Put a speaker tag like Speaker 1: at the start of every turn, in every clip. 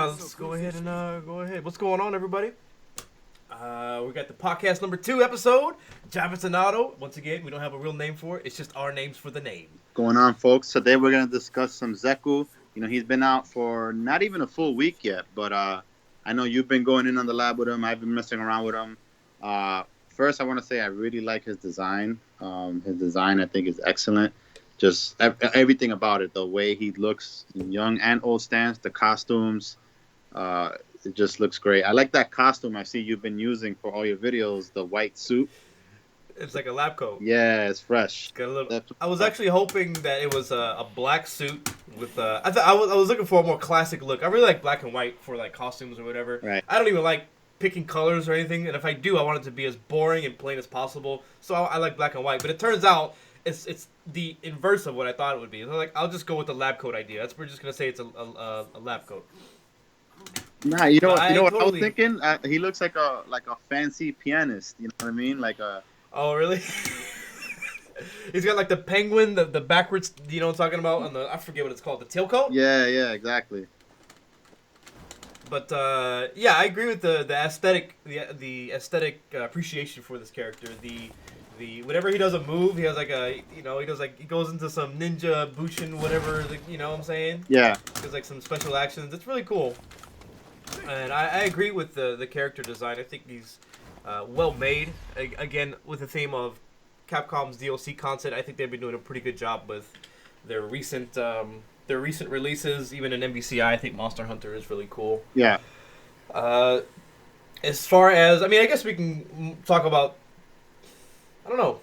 Speaker 1: let's go ahead and go ahead. What's going on, everybody? We got the podcast number 2 episode, Javits and Auto. Once again, we don't have a real name for it. It's just our names for the name.
Speaker 2: Going on, folks. Today we're going to discuss some Zeku. You know, he's been out for not even a full week yet, but I know you've been going in on the lab with him. I've been messing around with him. First, I want to say I really like his design. His design, I think, is excellent. Just everything about it, the way he looks in young and old stance, the costumes, it just looks great. I like that costume I see you've been using for all your videos, the white suit.
Speaker 1: It's like a lab coat.
Speaker 2: Yeah, it's fresh.
Speaker 1: Got a little. I was actually hoping that it was a black suit with. I was looking for a more classic look. I really like black and white for like costumes or whatever.
Speaker 2: Right.
Speaker 1: I don't even like picking colors or anything, and if I do, I want it to be as boring and plain as possible. So I like black and white. But it turns out it's the inverse of what I thought it would be. So like I'll just go with the lab coat idea. We're just gonna say it's a lab coat.
Speaker 2: Nah, you know what I was
Speaker 1: totally...
Speaker 2: thinking? He looks like a fancy pianist. You know what I mean? Like a.
Speaker 1: Oh, really? He's got like the penguin, the backwards, you know what I'm talking about? On the, I forget what it's called, the tailcoat?
Speaker 2: Yeah, exactly.
Speaker 1: But yeah, I agree with the aesthetic, the aesthetic appreciation for this character. The whenever he does a move, he has like a, he does like, he goes into some ninja bushin whatever, you know what I'm saying?
Speaker 2: Yeah.
Speaker 1: There's like some special actions. It's really cool. And I agree with the character design. I think he's well made. Again, with the theme of Capcom's DLC content, I think they've been doing a pretty good job with their recent releases. Even in MBCI, I think Monster Hunter is really cool.
Speaker 2: Yeah.
Speaker 1: As far as, I mean, I guess we can talk about, I don't know.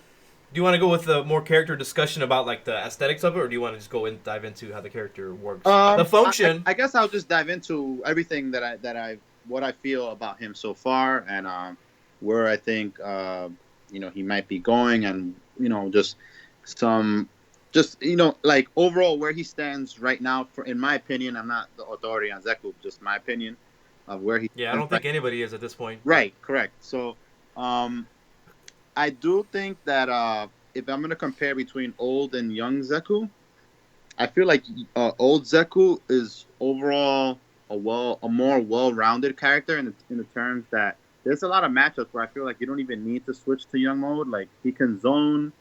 Speaker 1: Do you want to go with the more character discussion about like the aesthetics of it, or do you want to just go and dive into how the character works? The function.
Speaker 2: I guess I'll just dive into everything what I feel about him so far, and where I think he might be going, and like overall where he stands right now. In my opinion, I'm not the authority on Zeku, just my opinion of where he.
Speaker 1: Yeah, I don't think anybody is at this point.
Speaker 2: Right, correct. So, I do think that if I'm gonna compare between old and young Zeku, I feel like old Zeku is overall a more well-rounded character in the terms that there's a lot of matchups where I feel like you don't even need to switch to young mode. Like he can zone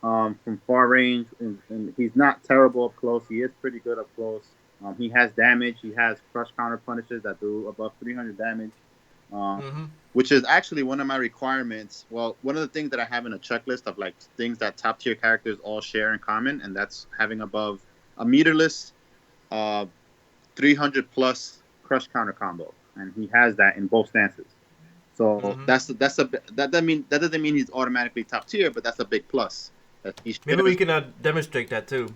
Speaker 2: from far range, and he's not terrible up close. He is pretty good up close. He has damage. He has crush counter punishes that do above 300 damage, which is actually one of my requirements. Well, one of the things that I have in a checklist of like things that top tier characters all share in common, and that's having above a meterless 300 plus crush counter combo, and he has that in both stances. So that doesn't mean he's automatically top tier, but that's a big plus.
Speaker 1: Maybe we can demonstrate that too.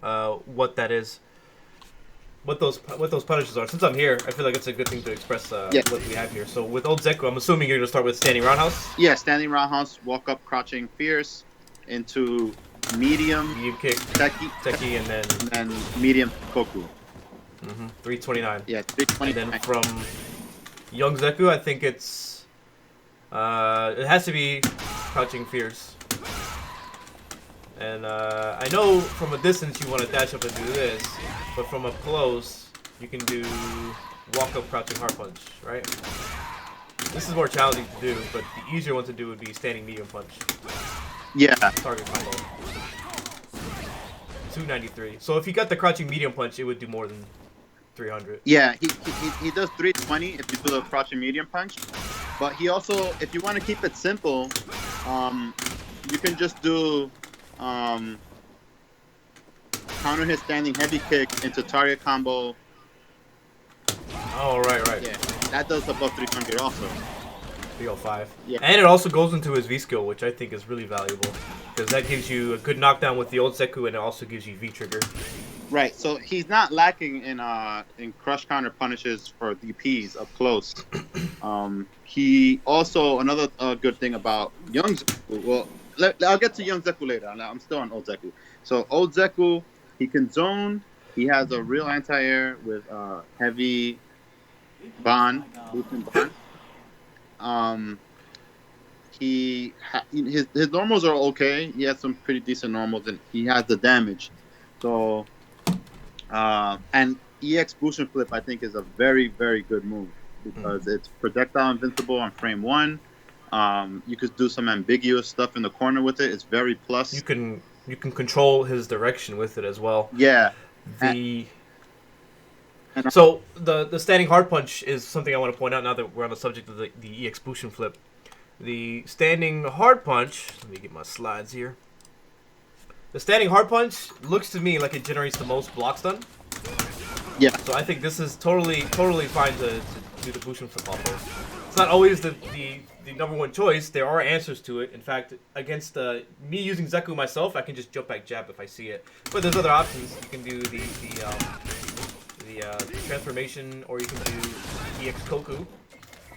Speaker 1: What that is, what those punishes are. Since I'm here, I feel like it's a good thing to express what we have here. So with old Zeku, I'm assuming you're gonna start with standing roundhouse.
Speaker 2: Yeah, standing roundhouse, walk up, crouching, fierce, into medium
Speaker 1: kick, techie, and
Speaker 2: then medium Koku.
Speaker 1: 329.
Speaker 2: Yeah, 329.
Speaker 1: And then from young Zeku, I think it has to be crouching fierce. And I know from a distance you want to dash up and do this, but from up close you can do walk up, crouching hard punch, right? This is more challenging to do, but the easier one to do would be standing medium punch.
Speaker 2: Yeah.
Speaker 1: Target combo. 293. So if you got the crouching medium punch, it would do more than 300.
Speaker 2: Yeah, he does 320 if you do the crouching medium punch. But he also, if you want to keep it simple, you can just do counter hit standing heavy kick into target combo.
Speaker 1: Oh, right.
Speaker 2: Yeah, that does above 300 also.
Speaker 1: 305.
Speaker 2: Yeah.
Speaker 1: And it also goes into his V skill, which I think is really valuable. Because that gives you a good knockdown with the old Zeku, and it also gives you V trigger.
Speaker 2: Right, so he's not lacking in crush counter punishes for DPs up close. He also, another good thing about young Zeku, well, I'll get to young Zeku later. I'm still on old Zeku. So old Zeku, he can zone. He has a real anti-air with heavy bond, boosting bond. His normals are okay. He has some pretty decent normals, and he has the damage. So, and EX boost and flip, I think, is a very, very good move because it's projectile invincible on frame one. You could do some ambiguous stuff in the corner with it. It's very
Speaker 1: You
Speaker 2: plus.
Speaker 1: can you can control his direction with it as well.
Speaker 2: Yeah. And,
Speaker 1: The
Speaker 2: and
Speaker 1: So the standing hard punch is something I want to point out now that we're on the subject of the EX boost and flip. The standing hard punch. Let me get my slides here. The standing hard punch looks to me like it generates the most block stun.
Speaker 2: yeah.
Speaker 1: So I think this is totally fine to do the boost and flip off of. It's not always the number one choice. There are answers to it. In fact, against me using Zeku myself, I can just jump back jab if I see it. But there's other options. You can do the transformation, or you can do EX Koku.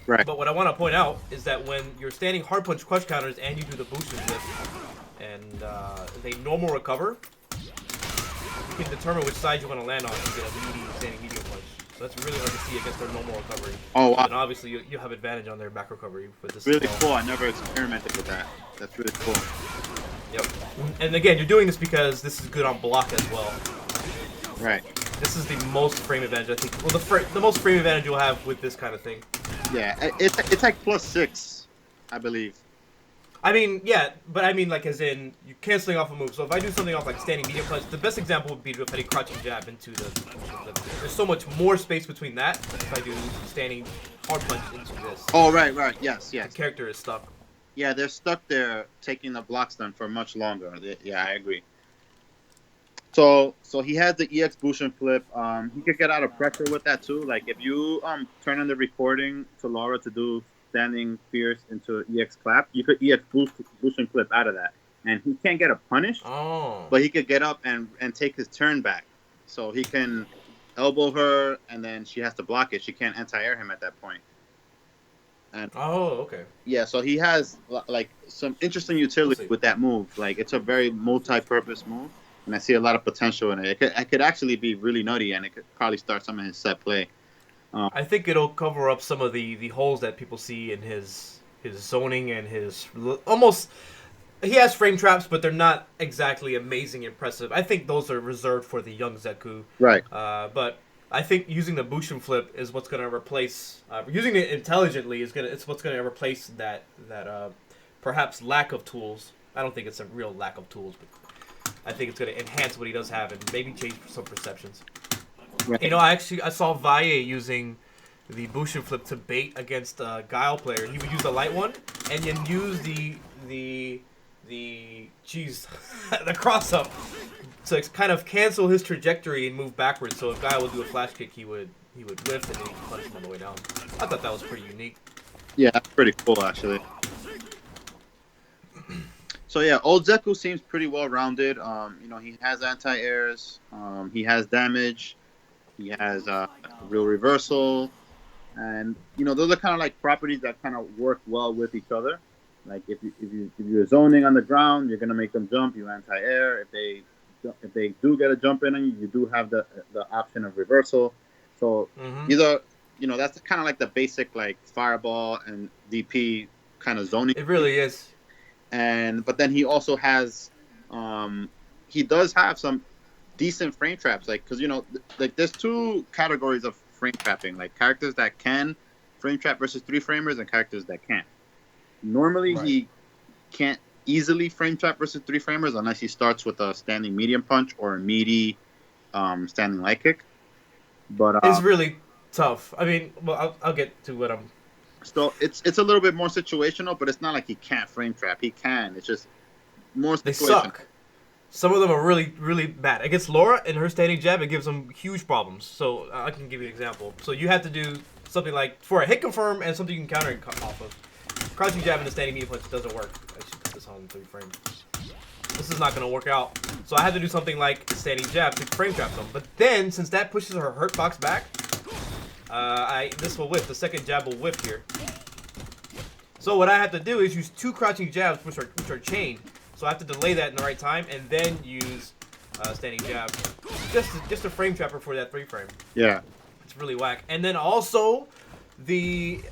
Speaker 2: Right.
Speaker 1: But what I want to point out is that when you're standing hard punch crush counters and you do the boost and flip, and they normal recover, you can determine which side you want to land on to get a meaty standing medium punch. So that's really hard to see against their normal recovery.
Speaker 2: Oh, wow.
Speaker 1: And obviously you have advantage on their back recovery for this.
Speaker 2: Really cool. I never experimented with that. That's really cool.
Speaker 1: Yep. And again, you're doing this because this is good on block as well.
Speaker 2: Right.
Speaker 1: This is the most frame advantage, I think. Well, the most frame advantage you'll have with this kind of thing.
Speaker 2: Yeah. It's like +6, I believe.
Speaker 1: I mean, yeah, but I mean, like, as in, you're canceling off a move. So if I do something off, like, standing medium punch, the best example would be if I do crouching jab into the... There's so much more space between that if I do standing hard punch into this.
Speaker 2: Oh, right. Yes.
Speaker 1: The character is stuck.
Speaker 2: Yeah, they're stuck there taking the block stun for much longer. Yeah, I agree. So he has the EX boost and flip. He could get out of pressure with that too. Like if you turn on the recording to Laura to do standing fierce into EX clap, you could EX boost and flip out of that, and he can't get a punish.
Speaker 1: Oh.
Speaker 2: But he could get up and take his turn back, so he can elbow her, and then she has to block it. She can't anti-air him at that point. And
Speaker 1: okay.
Speaker 2: yeah, so he has like some interesting utility with that move. Like it's a very multi-purpose move. And I see a lot of potential in it. It could actually be really nutty, and it could probably start some of his set play.
Speaker 1: I think it'll cover up some of the holes that people see in his zoning and his almost. He has frame traps, but they're not exactly amazing, impressive. I think those are reserved for the young Zeku.
Speaker 2: Right.
Speaker 1: But I think using the boost and flip is what's going to replace. Using it intelligently it's what's going to replace that perhaps lack of tools. I don't think it's a real lack of tools, but I think it's going to enhance what he does have and maybe change some perceptions.
Speaker 2: Right.
Speaker 1: You know, I saw Valle using the boost and flip to bait against a Guile player. He would use a light one and then use the cross up to kind of cancel his trajectory and move backwards. So if Guile would do a flash kick, he would lift and then he could punch him on the way down. I thought that was pretty unique.
Speaker 2: Yeah, that's pretty cool actually. So yeah, old Zeku seems pretty well rounded. You know, he has anti-airs, he has damage, he has real reversal, and you know those are kind of like properties that kind of work well with each other. Like if you're zoning on the ground, you're gonna make them jump. You anti-air. If they do get a jump in on you, you do have the option of reversal. So either you know that's kind of like the basic like fireball and DP kind of zoning.
Speaker 1: It really is.
Speaker 2: But then he also has, he does have some decent frame traps, like because you know, like there's two categories of frame trapping, like characters that can frame trap versus 3-framers and characters that can't. Normally, he can't easily frame trap versus 3-framers unless he starts with a standing medium punch or a meaty standing light kick. But
Speaker 1: it's really tough. I mean, well, I'll get to what I'm.
Speaker 2: So it's a little bit more situational, but it's not like he can't frame trap. He can. It's just more situational.
Speaker 1: They suck. Some of them are really, really bad. Against Laura and her standing jab, it gives them huge problems. So I can give you an example. So you have to do something like, for a hit confirm and something you can counter off of. Crouching jab and the standing medium punch doesn't work. I should put this on 3 frames. This is not going to work out. So I had to do something like standing jab to frame trap them. But then, since that pushes her hurt box back, this will whiff. The second jab will whiff here. So what I have to do is use 2 crouching jabs, which are chained. So I have to delay that in the right time and then use standing jab, just a frame trapper for that 3-frame.
Speaker 2: Yeah,
Speaker 1: it's really whack. And then also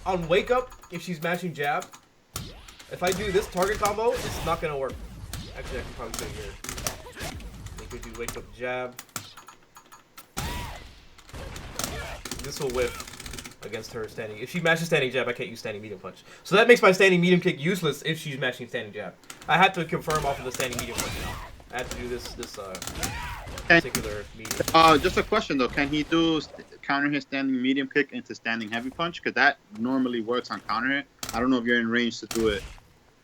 Speaker 1: on wake up, if she's matching jab, if I do this target combo, it's not gonna work. Actually, I can probably do it here. You could do wake up jab. this will whiff against her standing. If she matches standing jab, I can't use standing medium punch. So that makes my standing medium kick useless if she's matching standing jab. I had to confirm off of the standing medium punch. I had to do this particular medium.
Speaker 2: Just a question though, can he do counter hit standing medium kick into standing heavy punch? Because that normally works on counter hit. I don't know if you're in range to do it.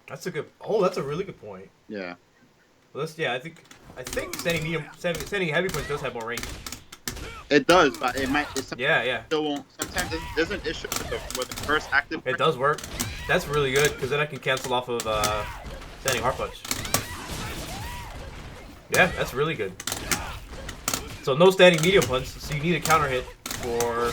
Speaker 1: That's a good. Oh, that's a really good point.
Speaker 2: Yeah.
Speaker 1: Well, I think standing heavy punch does have more range.
Speaker 2: It does, but it might.
Speaker 1: Yeah.
Speaker 2: Still won't. Sometimes there's an issue with the first active.
Speaker 1: It does work. That's really good because then I can cancel off of standing hard punch. Yeah, that's really good. So no standing medium punch, so you need a counter hit for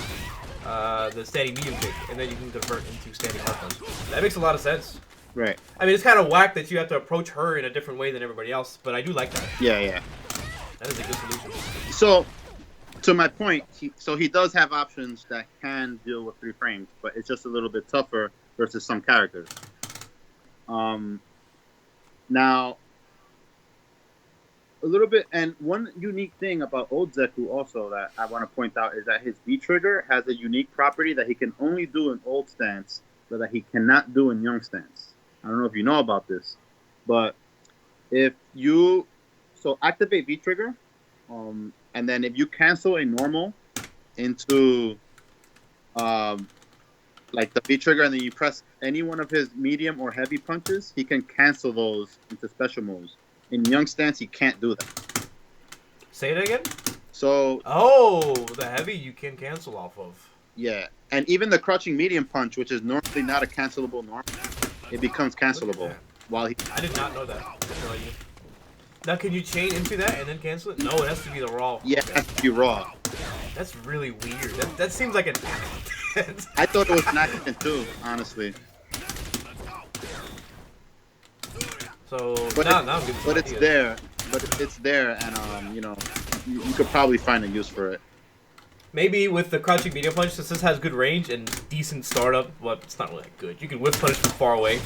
Speaker 1: the standing medium kick, and then you can convert into standing hard punch. That makes a lot of sense.
Speaker 2: Right.
Speaker 1: I mean, it's kind of whack that you have to approach her in a different way than everybody else, but I do like that.
Speaker 2: Yeah.
Speaker 1: That is a good solution.
Speaker 2: So, to my point, he does have options that can deal with 3 frames, but it's just a little bit tougher versus some characters. Now, a little bit, and one unique thing about old Zeku also that I want to point out is that his V trigger has a unique property that he can only do in old stance, but that he cannot do in young stance. I don't know if you know about this, but if you activate V trigger, and then if you cancel a normal into like the V trigger, and then you press any one of his medium or heavy punches, he can cancel those into special moves. In young stance, he can't do that.
Speaker 1: Say it again?
Speaker 2: So...
Speaker 1: Oh, the heavy you can cancel off of.
Speaker 2: Yeah, and even the crouching medium punch, which is normally not a cancelable norm, it becomes cancelable.
Speaker 1: I did not know that. Now, can you chain into that and then cancel it? No, it has to be the raw.
Speaker 2: Yeah, it has to be raw.
Speaker 1: That's really weird. That seems like an accident.
Speaker 2: I thought it was an accident too, honestly.
Speaker 1: So,
Speaker 2: but
Speaker 1: it's
Speaker 2: there. But it's there, and you could probably find a use for it.
Speaker 1: Maybe with the crouching medium punch, since this has good range and decent startup, well, it's not really good. You can whiff punish from far away.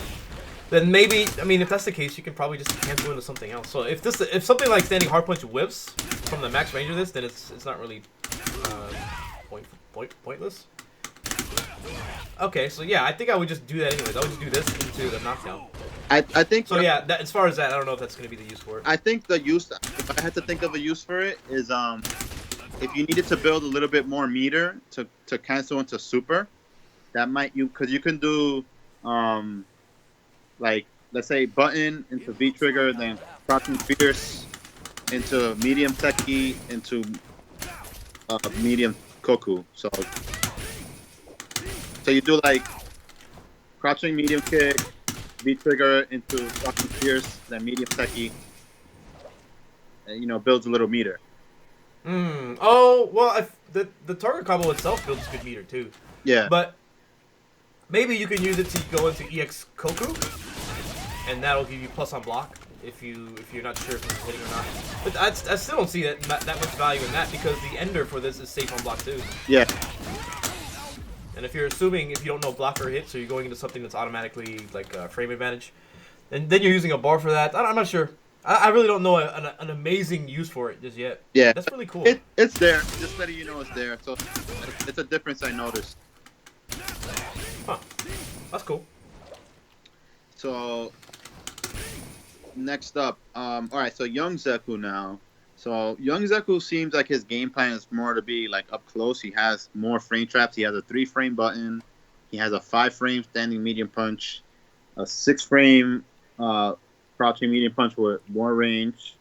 Speaker 1: Then maybe, I mean, if that's the case, you can probably just cancel into something else. So if something like standing hard punch whiffs from the max range of this, then it's not really pointless. Okay, so yeah, I think I would just do that anyways. I would just do this into the knockdown.
Speaker 2: I think
Speaker 1: so. Yeah, as far as that, I don't know if that's going to be the use for it.
Speaker 2: I think the use, if I had to think of a use for it, is if you needed to build a little bit more meter to cancel into super, that might because you can do like, let's say button into V trigger, then crouching fierce into medium techie into medium koku. So you do like crouching medium kick, V trigger into crouching fierce, then medium techie, and builds a little meter.
Speaker 1: Oh well, the target combo itself builds good meter too.
Speaker 2: Yeah.
Speaker 1: But maybe you can use it to go into EX Koku, and that'll give you plus on block if you're not sure if it's hitting or not. But I still don't see that much value in that because the ender for this is safe on block too.
Speaker 2: Yeah.
Speaker 1: And if you're assuming if you don't know block or hit, so you're going into something that's automatically like frame advantage, then you're using a bar for that. I'm not sure. I really don't know an amazing use for it just yet.
Speaker 2: Yeah.
Speaker 1: That's really cool.
Speaker 2: It's there. Just letting you know it's there. So it's a difference I noticed.
Speaker 1: Huh. That's cool.
Speaker 2: So next up, all right. So young Zeku now. So young Zeku seems like his game plan is more to be like up close. He has more frame traps. He has a 3-frame button. He has a 5-frame standing medium punch, a 6-frame crouching medium punch with more range.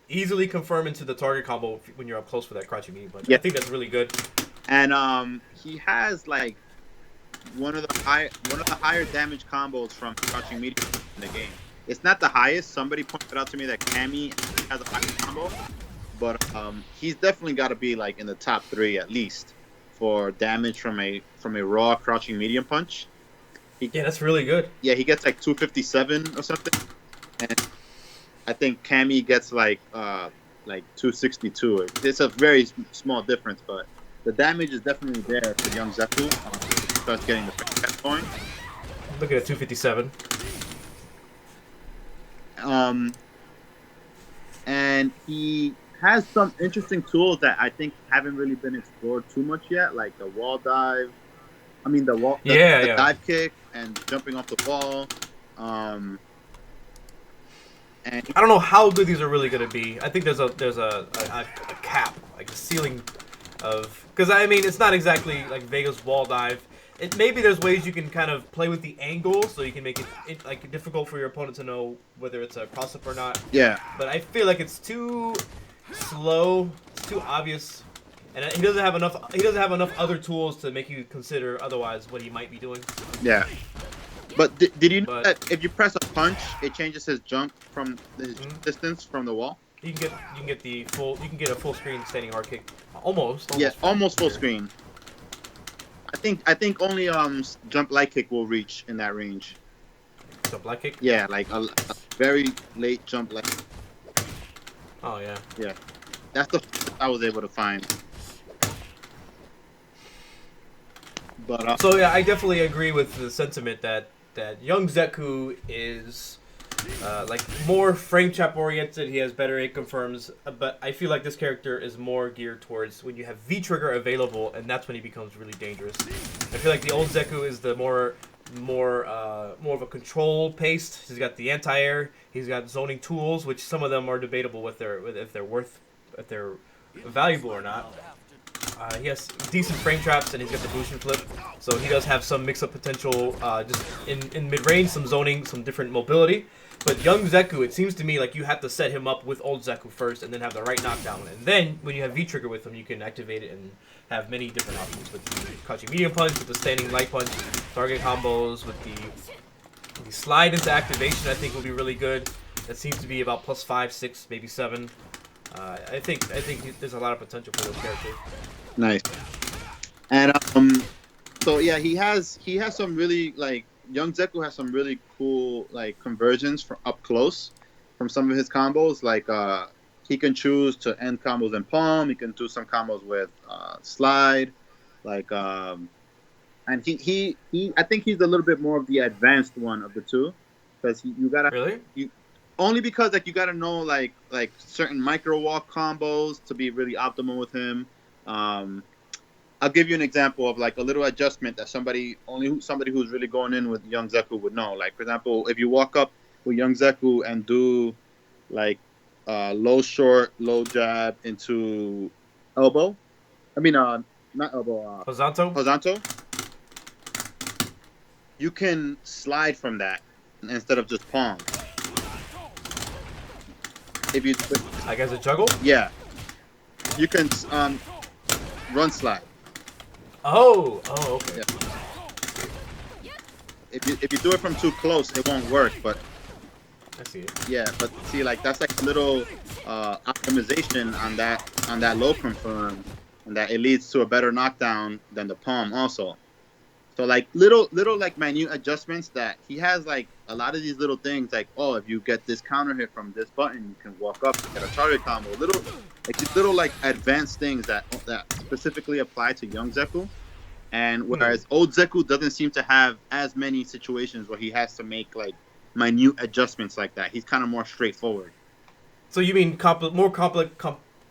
Speaker 1: Easily confirm into the target combo when you're up close for that crouching medium punch.
Speaker 2: Yeah.
Speaker 1: I think that's really good.
Speaker 2: And he has like one of the higher damage combos from crouching medium in the game. It's not the highest. Somebody pointed out to me that Cammy has a high combo, but he's definitely got to be like in the top 3 at least for damage from a raw crouching medium punch.
Speaker 1: Yeah, that's really good.
Speaker 2: Yeah, he gets like 257 or something, and I think Cammy gets like 262. It's a very small difference, but the damage is definitely there for young Zeku. Starts getting the frame going.
Speaker 1: Look at 257.
Speaker 2: And he has some interesting tools that I think haven't really been explored too much yet, like the wall dive. I mean,
Speaker 1: Yeah,
Speaker 2: the
Speaker 1: yeah.
Speaker 2: dive kick and jumping off the wall. Um, and
Speaker 1: I don't know how good these are really gonna be. I think there's a cap, like a ceiling of, because I mean it's not exactly like Vega's wall dive. It maybe there's ways you can kind of play with the angle so you can make it like difficult for your opponent to know whether it's a cross up or not.
Speaker 2: yeah,
Speaker 1: But I feel like it's too slow, it's too obvious, and he doesn't have enough. He doesn't have enough other tools to make you consider otherwise what he might be doing.
Speaker 2: yeah. But did you know
Speaker 1: But
Speaker 2: that if you press a punch, it changes his jump from his distance from the wall?
Speaker 1: you can get a full screen standing hard kick, almost.
Speaker 2: Yeah, almost full
Speaker 1: Here.
Speaker 2: screen. I think only jump light kick will reach in that range.
Speaker 1: So black kick.
Speaker 2: Yeah, like a very late jump light.
Speaker 1: Oh yeah.
Speaker 2: Yeah, that's the I was able to find. But
Speaker 1: So yeah, I definitely agree with the sentiment that young Zeku is like more frame trap oriented. He has better A confirms, but I feel like this character is more geared towards when you have V trigger available, and that's when he becomes really dangerous. I feel like the old Zeku is the more of a control paced. He's got the anti-air. He's got zoning tools, which some of them are debatable with if they're valuable or not. He has decent frame traps, and he's got the boost and flip, so he does have some mix-up potential just in mid-range, some zoning, some different mobility. But young Zeku, it seems to me like you have to set him up with old Zeku first, and then have the right knockdown. And then, when you have V-Trigger with him, you can activate it and have many different options with the crouching medium punch, with the standing light punch, target combos, with the slide into activation, I think will be really good. That seems to be about plus 5, 6, maybe 7. I think there's a lot of potential for this character.
Speaker 2: nice. And so yeah, he has some really like young Zeku has some really cool like conversions from up close from some of his combos. Like he can choose to end combos in palm. He can do some combos with slide. Like and he I think he's a little bit more of the advanced one of the two, because you gotta
Speaker 1: Really?
Speaker 2: only because like you gotta know like certain micro walk combos to be really optimal with him. I'll give you an example of like a little adjustment that somebody who's really going in with young Zeku would know. Like for example, if you walk up with young Zeku and do like low short, low jab into elbow. I mean not elbow.
Speaker 1: Hosanto?
Speaker 2: Horizontal. You can slide from that instead of just palm. If you
Speaker 1: I guess a juggle?
Speaker 2: yeah, you can run slide.
Speaker 1: Oh, okay.
Speaker 2: Yeah. If you do it from too close, it won't work. But
Speaker 1: I see it.
Speaker 2: yeah, but see, like that's like a little optimization on that low confirm, and that it leads to a better knockdown than the palm also. So like little like minute adjustments that he has, like a lot of these little things like, oh, if you get this counter hit from this button, you can walk up and get a target combo. These little like advanced things that specifically apply to young Zeku. And whereas old Zeku doesn't seem to have as many situations where he has to make like minute adjustments like that. He's kind of more straightforward.
Speaker 1: So you mean more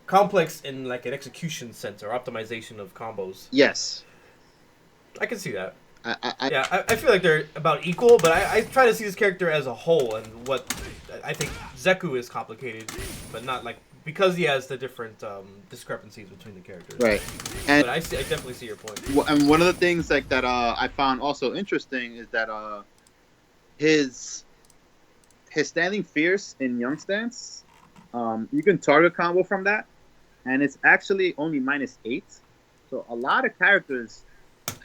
Speaker 1: complex in like an execution sense or optimization of combos?
Speaker 2: Yes.
Speaker 1: I can see that.
Speaker 2: I
Speaker 1: I feel like they're about equal, but I try to see this character as a whole, and what I think Zeku is complicated, but not like because he has the different discrepancies between the characters.
Speaker 2: right. And
Speaker 1: But I definitely see your point.
Speaker 2: and one of the things like that I found also interesting is that his standing fierce in young stance, you can target combo from that, and it's actually only -8. So a lot of characters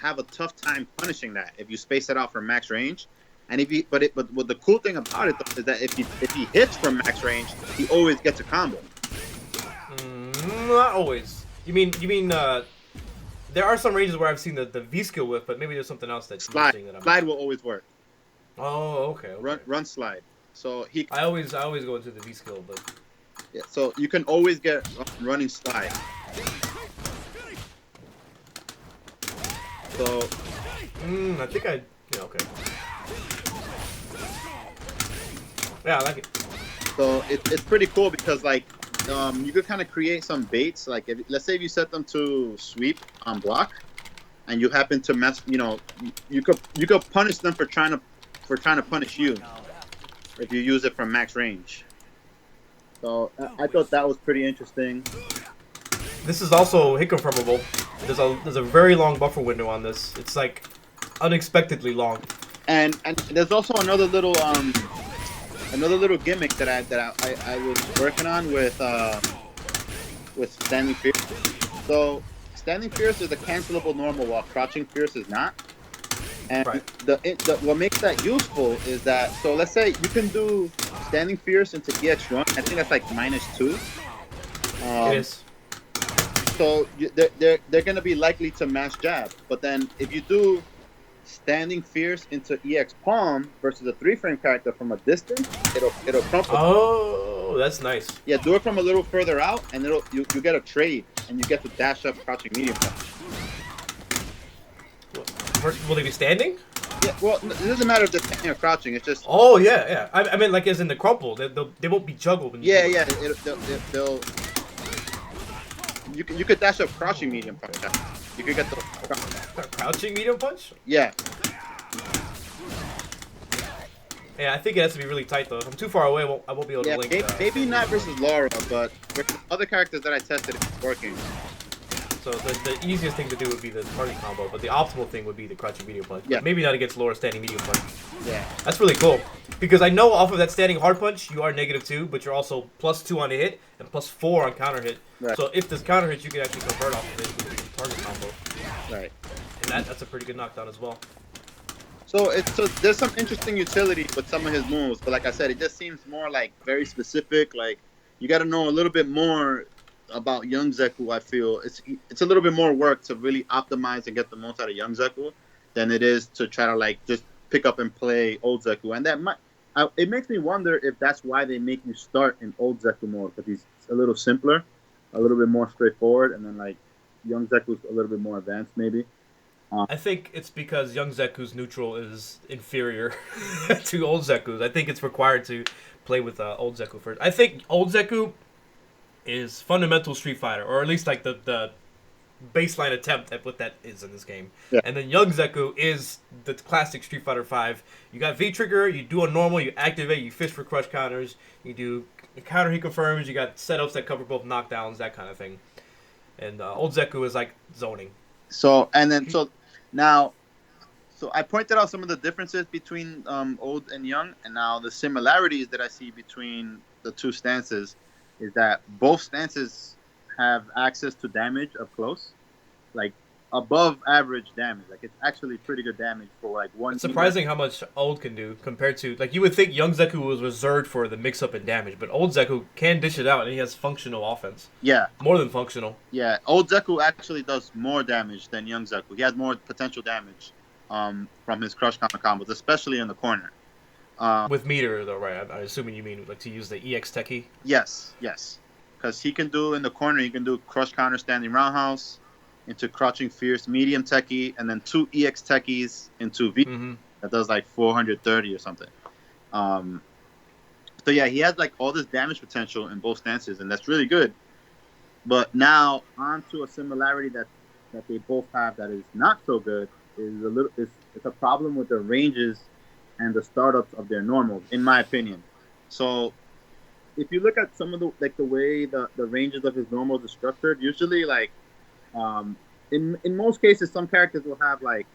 Speaker 2: have a tough time punishing that if you space it out from max range. And but what the cool thing about it though, is that if he hits from max range, he always gets a combo.
Speaker 1: Not always. You mean there are some ranges where I've seen the V skill with, but maybe there's something else that's
Speaker 2: Slide
Speaker 1: that
Speaker 2: slide will always work.
Speaker 1: Oh, okay.
Speaker 2: Run slide. So
Speaker 1: I always go into the V skill, but
Speaker 2: yeah, so you can always get running slide. So
Speaker 1: I think okay. Yeah, I like it.
Speaker 2: So it's pretty cool because like you could kind of create some baits. Like, let's say if you set them to sweep on block, and you happen to mess, you could punish them for trying to punish you if you use it from max range. So I thought that was pretty interesting.
Speaker 1: This is also hit confirmable. There's a very long buffer window on this. It's like unexpectedly long.
Speaker 2: And there's also another little gimmick that I was working on with standing fierce. So standing fierce is a cancelable normal, while crouching fierce is not. And
Speaker 1: Right.
Speaker 2: What makes that useful is that, so let's say you can do standing fierce into EX1. I think that's like -2.
Speaker 1: It is.
Speaker 2: So they're going to be likely to mash jab. But then if you do standing fierce into EX palm versus a 3-frame character from a distance, it'll crumple.
Speaker 1: Oh, that's nice.
Speaker 2: Yeah, do it from a little further out, and you get a trade, and you get to dash up crouching medium punch.
Speaker 1: Will they be standing?
Speaker 2: Yeah, well, it doesn't matter if they're standing or crouching. It's just.
Speaker 1: Oh yeah. I mean, like as in the crumple. They won't be juggled. When you do it.
Speaker 2: They'll. You could dash up crouching medium punch. You could get the.
Speaker 1: Crouching medium punch?
Speaker 2: Yeah.
Speaker 1: Yeah, I think it has to be really tight though. If I'm too far away, I won't be able to link.
Speaker 2: Maybe not versus Laura, but versus other characters that I tested, it's working.
Speaker 1: So the easiest thing to do would be the target combo, but the optimal thing would be the crouching medium punch.
Speaker 2: Yeah.
Speaker 1: But maybe not against Laura standing medium punch.
Speaker 2: Yeah.
Speaker 1: That's really cool. Because I know off of that standing hard punch, you are -2, but you're also +2 on the hit and +4 on counter hit.
Speaker 2: Right.
Speaker 1: So if there's counter hits, you can actually convert off of it with the target combo.
Speaker 2: Right.
Speaker 1: And that's a pretty good knockdown as well.
Speaker 2: So there's some interesting utility with some of his moves, but like I said, it just seems more like very specific. Like you got to know a little bit more about young Zeku. I feel it's a little bit more work to really optimize and get the most out of young Zeku than it is to try to like just pick up and play old Zeku. And it makes me wonder if that's why they make you start in old Zeku mode, because he's a little simpler, a little bit more straightforward, and then like young Zeku's a little bit more advanced maybe.
Speaker 1: I think it's because young Zeku's neutral is inferior to old Zeku's. I think it's required to play with old Zeku first. I think old Zeku is fundamental Street Fighter, or at least like the baseline attempt at what that is in this game.
Speaker 2: Yeah.
Speaker 1: And then young Zeku is the classic Street Fighter 5. You got V trigger, you do a normal, you activate, you fish for crush counters, you do counter he confirms, you got setups that cover both knockdowns, that kind of thing. And old Zeku is like zoning.
Speaker 2: So I pointed out some of the differences between old and young, and now the similarities that I see between the two stances is that both stances have access to damage up close, like above average damage. Like it's actually pretty good damage for like one.
Speaker 1: It's surprising how much old can do compared to, like, you would think young Zeku was reserved for the mix up in damage, but old Zeku can dish it out and he has functional offense.
Speaker 2: Yeah.
Speaker 1: More than functional.
Speaker 2: Yeah, old Zeku actually does more damage than young Zeku. He has more potential damage from his crush counter combos, especially in the corner.
Speaker 1: With meter though, right? I'm assuming you mean like to use the EX techie?
Speaker 2: Yes. Because he can do in the corner, he can do crush counter standing roundhouse into crouching fierce medium techie, and then 2 EX techies into V.
Speaker 1: Mm-hmm.
Speaker 2: That does like 430 or something. So yeah, he has like all this damage potential in both stances, and that's really good. But now onto a similarity that they both have that is not so good is it's a problem with the ranges and the startups of their normals, in my opinion. So if you look at some of the way the ranges of his normals are structured, usually like in most cases some characters will have like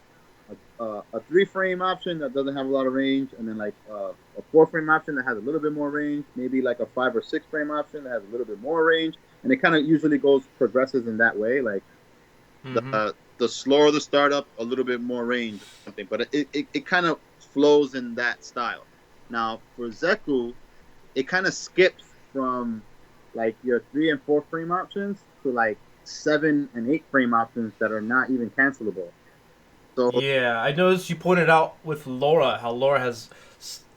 Speaker 2: a 3-frame option that doesn't have a lot of range, and then like a 4-frame option that has a little bit more range, maybe like a 5 or 6-frame option that has a little bit more range, and it kind of usually progresses in that way, like the slower the startup, a little bit more range or something, but it kind of flows in that style. Now for Zeku, it kind of skips from like your 3 and 4-frame options to like 7 and 8-frame options that are not even cancelable. So
Speaker 1: yeah, I noticed you pointed out with Laura how Laura has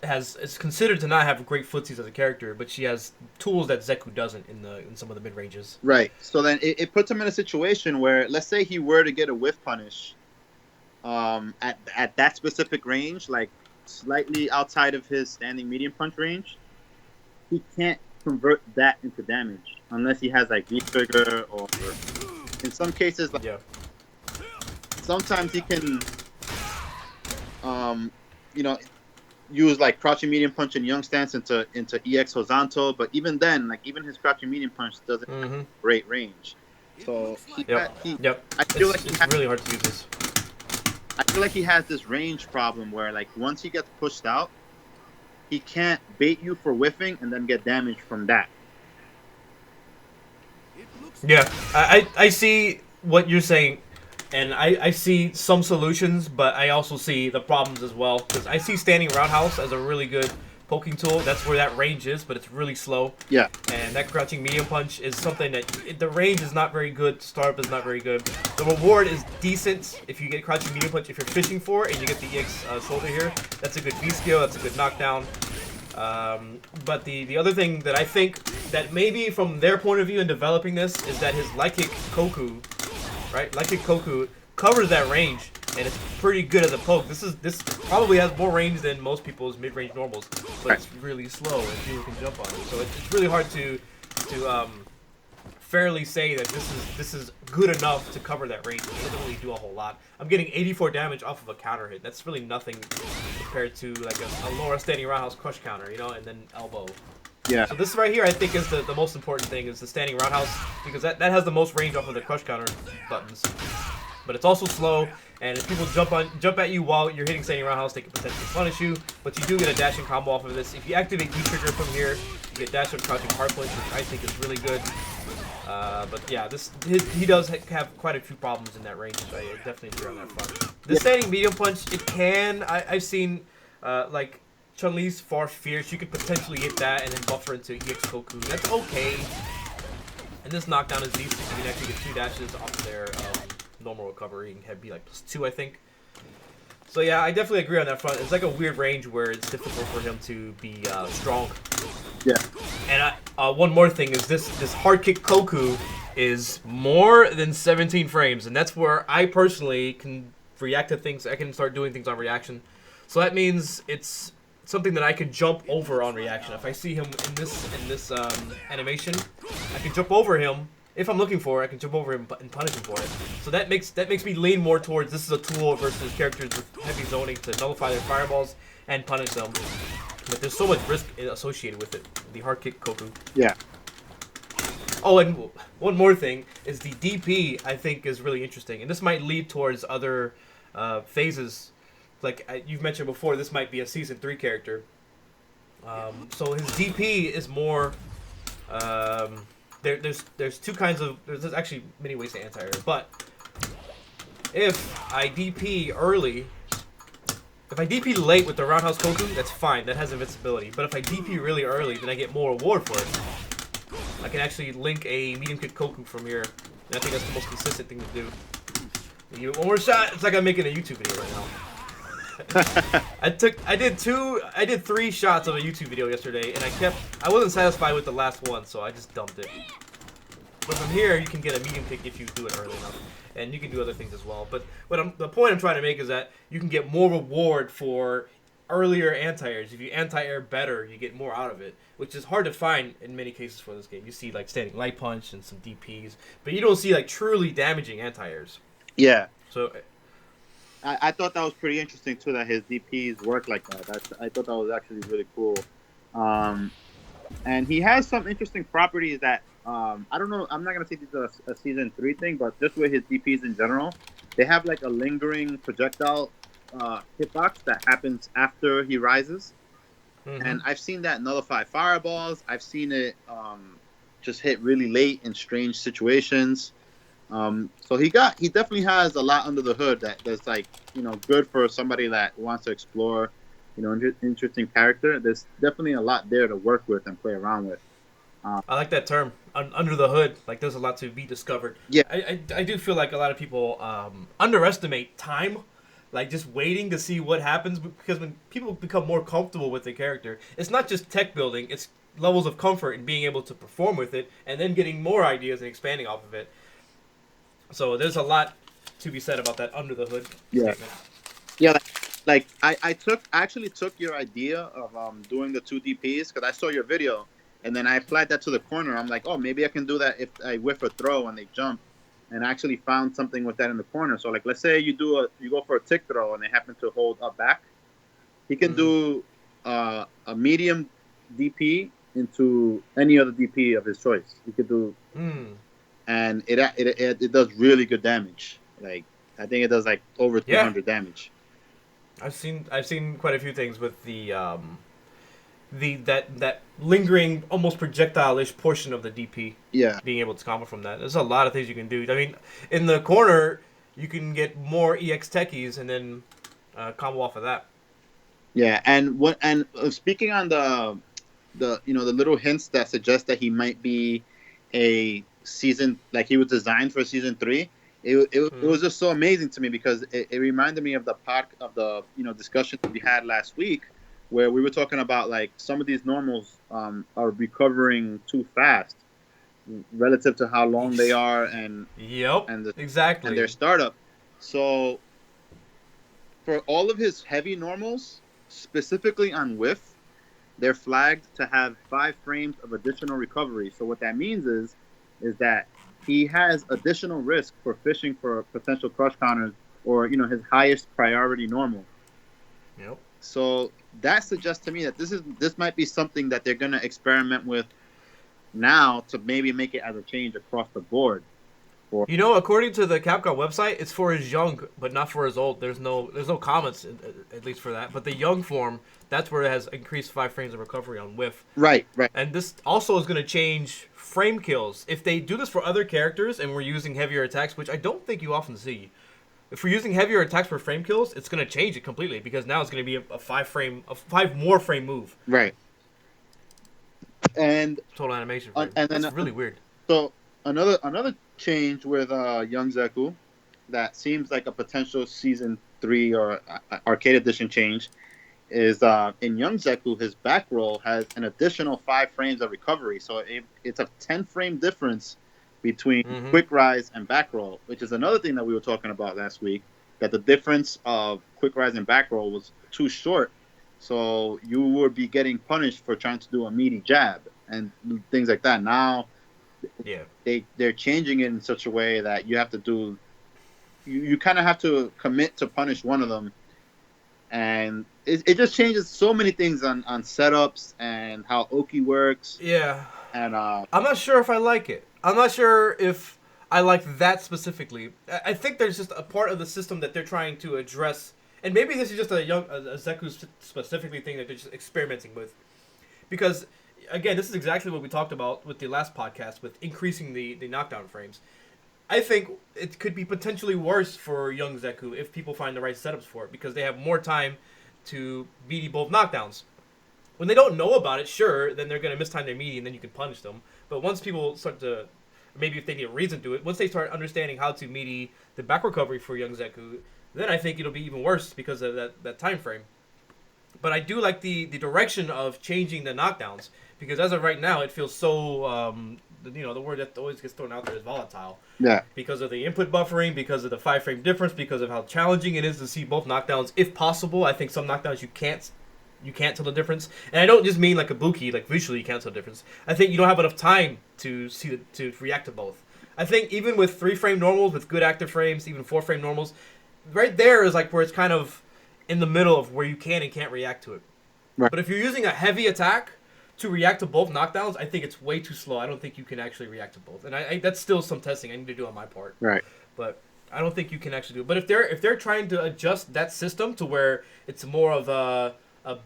Speaker 1: is considered to not have great footsies as a character, but she has tools that Zeku doesn't in some of the mid ranges.
Speaker 2: Right. So then it puts him in a situation where, let's say he were to get a whiff punish at that specific range, like slightly outside of his standing medium punch range, he can't convert that into damage unless he has like V trigger, or in some cases, like
Speaker 1: Yeah.
Speaker 2: sometimes he can, um, you know, use like crouching medium punch and young stance into EX horizontal. But even then, like even his crouching medium punch doesn't have
Speaker 1: Mm-hmm.
Speaker 2: great range. So
Speaker 1: Yep. Yep.
Speaker 2: I feel like
Speaker 1: It's really hard to use this.
Speaker 2: I feel like he has this range problem where like once he gets pushed out, he can't bait you for whiffing and then get damage from that.
Speaker 1: Yeah, I see what you're saying, and I see some solutions, but I also see the problems as well. Because I see standing roundhouse as a really good poking tool. That's where that range is, but it's really slow.
Speaker 2: Yeah.
Speaker 1: And that crouching medium punch is something that the range is not very good. Startup is not very good. The reward is decent if you get crouching medium punch. If you're fishing for it and you get the EX shoulder here, that's a good V skill. That's a good knockdown. But the other thing that I think that maybe from their point of view in developing this is that his light kick Koku, right? Light kick Koku covers that range and it's pretty good as a poke. This probably has more range than most people's mid-range normals, but it's really slow and people can jump on it. So it's really hard to fairly say that this is good enough to cover that range. It doesn't really do a whole lot. I'm getting 84 damage off of a counter hit. That's really nothing compared to like a lower standing roundhouse crush counter, you know, and then elbow.
Speaker 2: Yeah.
Speaker 1: So this right here I think is the most important thing, is the standing roundhouse, because that has the most range off of the crush counter buttons. But it's also slow, and if people jump at you while you're hitting standing roundhouse, they can potentially punish you. But you do get a dashing combo off of this. If you activate V-trigger from here, you get dash up crouching hard punch, which I think is really good. But yeah, he does have quite a few problems in that range, so I definitely agree on that front. The standing medium punch, it can. I've seen like Chun-Li's Far Fierce, you could potentially hit that and then buffer into EX Koku. That's okay. And this knockdown is decent. You can actually get 2 dashes off their normal recovery. You can be like +2, I think. So yeah, I definitely agree on that front. It's like a weird range where it's difficult for him to be strong.
Speaker 2: Yeah.
Speaker 1: And one more thing is this hard kick Koku is more than 17 frames, and that's where I personally can react to things. I can start doing things on reaction. So that means it's something that I can jump over on reaction. If I see him in this animation, I can jump over him. If I'm looking for it, I can jump over him and punish him for it. So that makes me lean more towards this is a tool versus characters with heavy zoning to nullify their fireballs and punish them. But there's so much risk associated with it. The hard kick Koku.
Speaker 2: Yeah.
Speaker 1: Oh, and one more thing is the DP, I think, is really interesting. And this might lead towards other phases. Like you've mentioned before, this might be a Season 3 character. So his DP is more... There's two kinds of... There's actually many ways to anti-air. But if I DP early... If I DP late with the Roundhouse Koku, that's fine. That has invincibility. But if I DP really early, then I get more reward for it. I can actually link a medium kick Koku from here. And I think that's the most consistent thing to do. You give it one more shot, it's like I'm making a YouTube video right now. I did 3 shots of a YouTube video yesterday, and I wasn't satisfied with the last one, so I just dumped it. But from here, you can get a medium kick if you do it early enough. And you can do other things as well. But the point I'm trying to make is that you can get more reward for earlier anti-airs. If you anti-air better, you get more out of it, which is hard to find in many cases for this game. You see like standing light punch and some DPs, but you don't see like truly damaging anti-airs.
Speaker 2: Yeah.
Speaker 1: So
Speaker 2: I thought that was pretty interesting too, that his DPs work like that. I thought that was actually really cool. And he has some interesting properties that I don't know. I'm not gonna say this is a Season 3 thing, but just with his DPs in general, they have like a lingering projectile hitbox that happens after he rises. Mm-hmm. And I've seen that nullify fireballs. I've seen it just hit really late in strange situations. So he definitely has a lot under the hood that's like, good for somebody that wants to explore, interesting character. There's definitely a lot there to work with and play around with.
Speaker 1: I like that term, under the hood. Like, there's a lot to be discovered.
Speaker 2: Yeah.
Speaker 1: I do feel like a lot of people underestimate time, like just waiting to see what happens, because when people become more comfortable with the character, it's not just tech building, it's levels of comfort and being able to perform with it, and then getting more ideas and expanding off of it. So there's a lot to be said about that under the hood statement.
Speaker 2: Yeah, like I actually took your idea of doing the 2 DPs, because I saw your video. and then I applied that to the corner. I'm like, oh, maybe I can do that if I whiff a throw and they jump. And I actually found something with that in the corner. So like, let's say you go for a tick throw and they happen to hold up back. He can
Speaker 1: Mm.
Speaker 2: do a medium DP into any other DP of his choice. He could do,
Speaker 1: Mm.
Speaker 2: and it does really good damage. Like I think it does like over
Speaker 1: Yeah,
Speaker 2: 300 damage.
Speaker 1: I've seen quite a few things with the that lingering almost projectile-ish portion of the DP
Speaker 2: Yeah,
Speaker 1: being able to combo from that. There's a lot of things you can do. I mean, in the corner you can get more EX techies and then combo off of that.
Speaker 2: yeah. Speaking on the little hints that suggest that he might be a season, like he was designed for season 3. It
Speaker 1: Mm-hmm.
Speaker 2: was just so amazing to me because it reminded me of the discussion we had last week where we were talking about like some of these normals are recovering too fast relative to how long they are
Speaker 1: Yep,
Speaker 2: and the and
Speaker 1: exactly.
Speaker 2: their startup. So for all of his heavy normals, specifically on whiff, they're flagged to have 5 frames of additional recovery. So what that means is that he has additional risk for fishing for potential crush counters or his highest priority normal.
Speaker 1: Yep.
Speaker 2: So that suggests to me that this might be something that they're gonna experiment with now to maybe make it as a change across the board. For
Speaker 1: You know, according to the Capcom website, it's for his young, but not for his old. There's no comments at least for that. But the young form, that's where it has increased 5 frames of recovery on whiff.
Speaker 2: right, right,
Speaker 1: And this also is going to change frame kills. If they do this for other characters and we're using heavier attacks, which I don't think you often see, if we're using heavier attacks for frame kills, it's going to change it completely because now it's going to be a 5 more frame move.
Speaker 2: right, and
Speaker 1: Total animation frame.
Speaker 2: and then
Speaker 1: That's really weird.
Speaker 2: so another change with Young Zeku that seems like a potential season 3 or arcade edition change is in Young Zeku, his back roll has an additional 5 frames of recovery. So it's a 10 frame difference between
Speaker 1: Mm-hmm.
Speaker 2: quick rise and back roll, which is another thing that we were talking about last week. That the difference of quick rise and back roll was too short, so you would be getting punished for trying to do a meaty jab and things like that. Now
Speaker 1: Yeah.
Speaker 2: they're changing it in such a way that you have to do you kind of have to commit to punish one of them, and it just changes so many things on setups and how Oki works.
Speaker 1: Yeah.
Speaker 2: And
Speaker 1: I'm not sure if I like it. I'm not sure if I like that specifically. I think there's just a part of the system that they're trying to address, and maybe this is just a Zeku specifically thing that they're just experimenting with. Because again, this is exactly what we talked about with the last podcast with increasing the knockdown frames. I think it could be potentially worse for young Zeku if people find the right setups for it because they have more time to beat both knockdowns. When they don't know about it, sure, then they're gonna mistime their meaty and then you can punish them. But once people start to, maybe if they need a reason to it, once they start understanding how to meaty the back recovery for young Zeku, then I think it'll be even worse because of that time frame. But I do like the direction of changing the knockdowns because as of right now, it feels so. The word that always gets thrown out there is volatile
Speaker 2: yeah,
Speaker 1: because of the input buffering, because of the 5 frame difference, because of how challenging it is to see both knockdowns if possible. I think some knockdowns you can't tell the difference, and I don't just mean like a Buki, like visually you can't tell the difference. I think you don't have enough time to to react to both. I think even with 3 frame normals, with good active frames, even 4 frame normals, right there is like where it's kind of in the middle of where you can and can't react to it.
Speaker 2: right,
Speaker 1: But if you're using a heavy attack to react to both knockdowns, I think it's way too slow. I don't think you can actually react to both, and that's still some testing I need to do on my part.
Speaker 2: right.
Speaker 1: But I don't think you can actually do it. But if they're trying to adjust that system to where it's more of a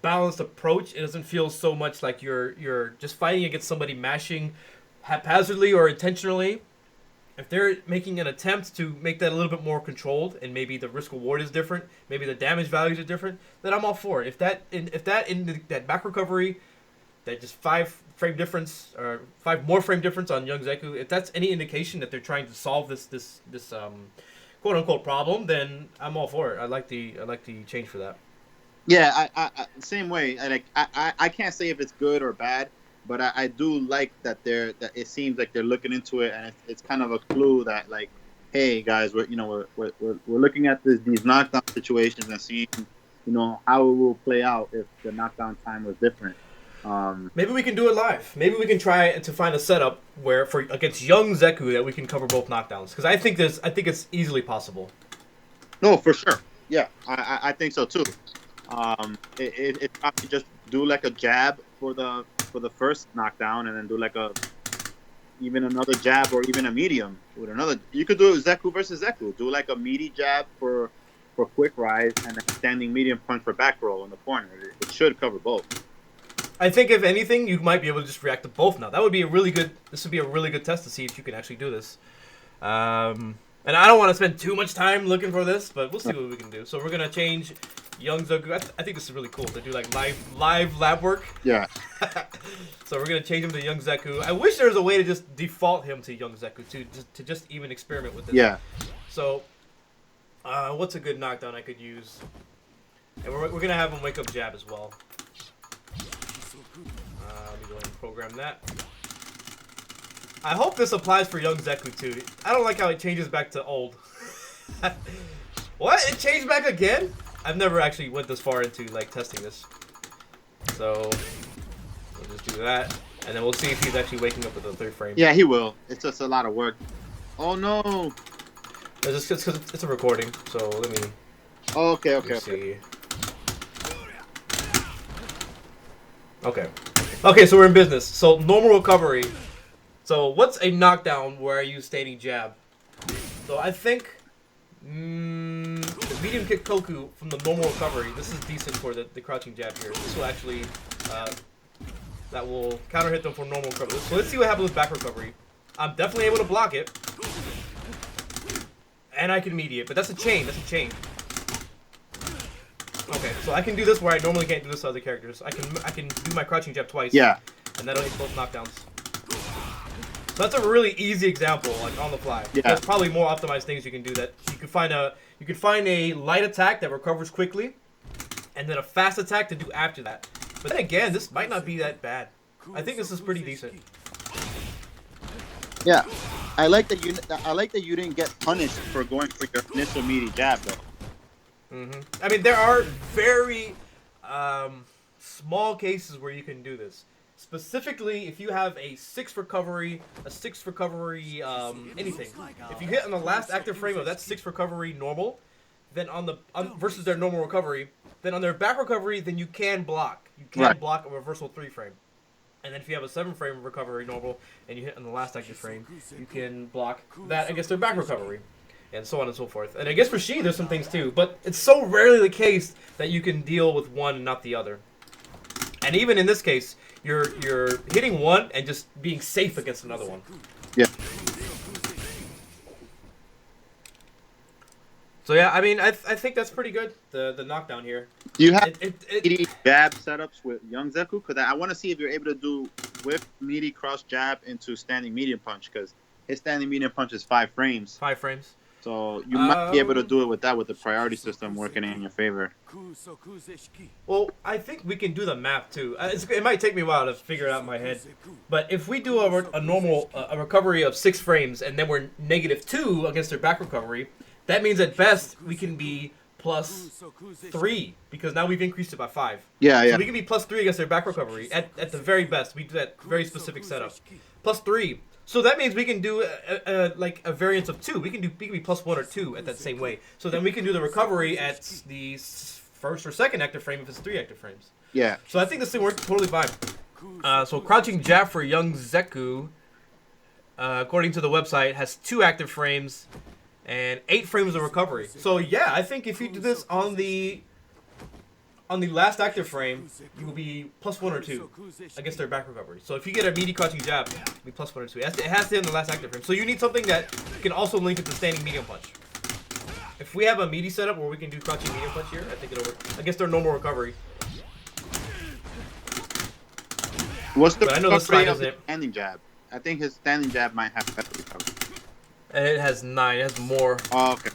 Speaker 1: balanced approach, it doesn't feel so much like you're just fighting against somebody mashing haphazardly or intentionally. If they're making an attempt to make that a little bit more controlled, and maybe the risk reward is different, maybe the damage values are different, then I'm all for it. If that back recovery, that just 5 frame difference or 5 more frame difference on young Zeku, if that's any indication that they're trying to solve this quote unquote problem, then I'm all for it. I like the change for that.
Speaker 2: Yeah, same way. I can't say if it's good or bad, but I do like that it seems like they're looking into it, and it's kind of a clue that like, hey guys, we're looking at these knockdown situations and seeing how it will play out if the knockdown time was different.
Speaker 1: Maybe we can do it live. Maybe we can try to find a setup where for against young Zeku that we can cover both knockdowns. Because I think it's easily possible.
Speaker 2: No, for sure. Yeah, I think so too. It probably just do like a jab for the first knockdown, and then do like even another jab or even a medium with another. You could do Zeku versus Zeku. Do like a meaty jab for quick rise, and then standing medium punch for back roll in the corner. It should cover both.
Speaker 1: I think if anything, you might be able to just react to both now. That would be a really good. This would be a really good test to see if you can actually do this. And I don't want to spend too much time looking for this, but we'll see what we can do. So we're gonna change young Zeku. I think this is really cool to do like live lab work.
Speaker 2: Yeah.
Speaker 1: So we're gonna change him to young Zeku. I wish there was a way to just default him to young Zeku to just even experiment with this.
Speaker 2: Yeah.
Speaker 1: So, what's a good knockdown I could use? And we're gonna have him wake up jab as well. Let me go ahead and program that. I hope this applies for young Zeku too. I don't like how it changes back to old. What? It changed back again? I've never actually went this far into like testing this. So we'll just do that, and then we'll see if he's actually waking up with the third frame.
Speaker 2: Yeah, he will. It's just a lot of work. Oh no.
Speaker 1: It's just because it's a recording. So let me.
Speaker 2: Oh, okay.
Speaker 1: See. Okay, so we're in business. So normal recovery. So what's a knockdown where I use standing jab? So I think the medium kick Koku from the normal recovery. This is decent for the crouching jab here. This will actually that will counter hit them for normal recovery. So let's see what happens with back recovery. I'm definitely able to block it, and I can mediate. But that's a chain. Okay, so I can do this where I normally can't do this to other characters. I can do my crouching jab twice.
Speaker 2: Yeah.
Speaker 1: And that'll hit both knockdowns. So that's a really easy example, like on the fly.
Speaker 2: Yeah.
Speaker 1: There's probably more optimized things you can do. That you could find a light attack that recovers quickly, and then a fast attack to do after that. But then again, this might not be that bad. I think this is pretty decent.
Speaker 2: Yeah, I like that you didn't get punished for going for your initial meaty jab though.
Speaker 1: I mean, there are very small cases where you can do this. Specifically, if you have a 6 recovery, anything. If you hit on the last active frame of that 6 recovery normal, then versus their normal recovery, then on their back recovery, then you can block. You can block a reversal 3 frame. And then if you have a 7 frame recovery normal and you hit on the last active frame, you can block that against their back recovery. And so on and so forth. And I guess for Shi, there's some things too. But it's so rarely the case that you can deal with one and not the other. And even in this case, you're hitting one and just being safe against another one.
Speaker 2: Yeah.
Speaker 1: So yeah, I mean, I think that's pretty good, the knockdown here.
Speaker 2: Do you have meaty jab setups with young Zeku? Because I want to see if you're able to do whip meaty cross jab into standing medium punch, because his standing medium punch is 5 frames.
Speaker 1: 5 frames.
Speaker 2: So you might be able to do it with the priority system working in your favor.
Speaker 1: Well, I think we can do the map too. It might take me a while to figure it out in my head. But if we do a normal recovery of 6 frames and then we're -2 against their back recovery, that means at best we can be +3 because now we've increased it by 5.
Speaker 2: Yeah.
Speaker 1: So we can be +3 against their back recovery at the very best. We do that very specific setup. +3. So that means we can do like a variance of 2. We can be +1 or 2 at that same way. So then we can do the recovery at the first or second active frame if it's 3 active frames.
Speaker 2: Yeah.
Speaker 1: So I think this thing works totally fine. So crouching jab for young Zeku, according to the website, has 2 active frames and 8 frames of recovery. So yeah, I think if you do this on the last active frame, you will be +1 or 2 against their back recovery. So if you get a meaty crouching jab, you'll be +1 or 2. It has to hit on the last active frame. So you need something that can also link it to standing medium punch. If we have a meaty setup where we can do crouching medium punch here, I think it'll work against their normal recovery.
Speaker 2: What's the
Speaker 1: recovery
Speaker 2: of the standing jab? I think his standing jab might have better recovery.
Speaker 1: And it has 9. It has more.
Speaker 2: Oh, okay.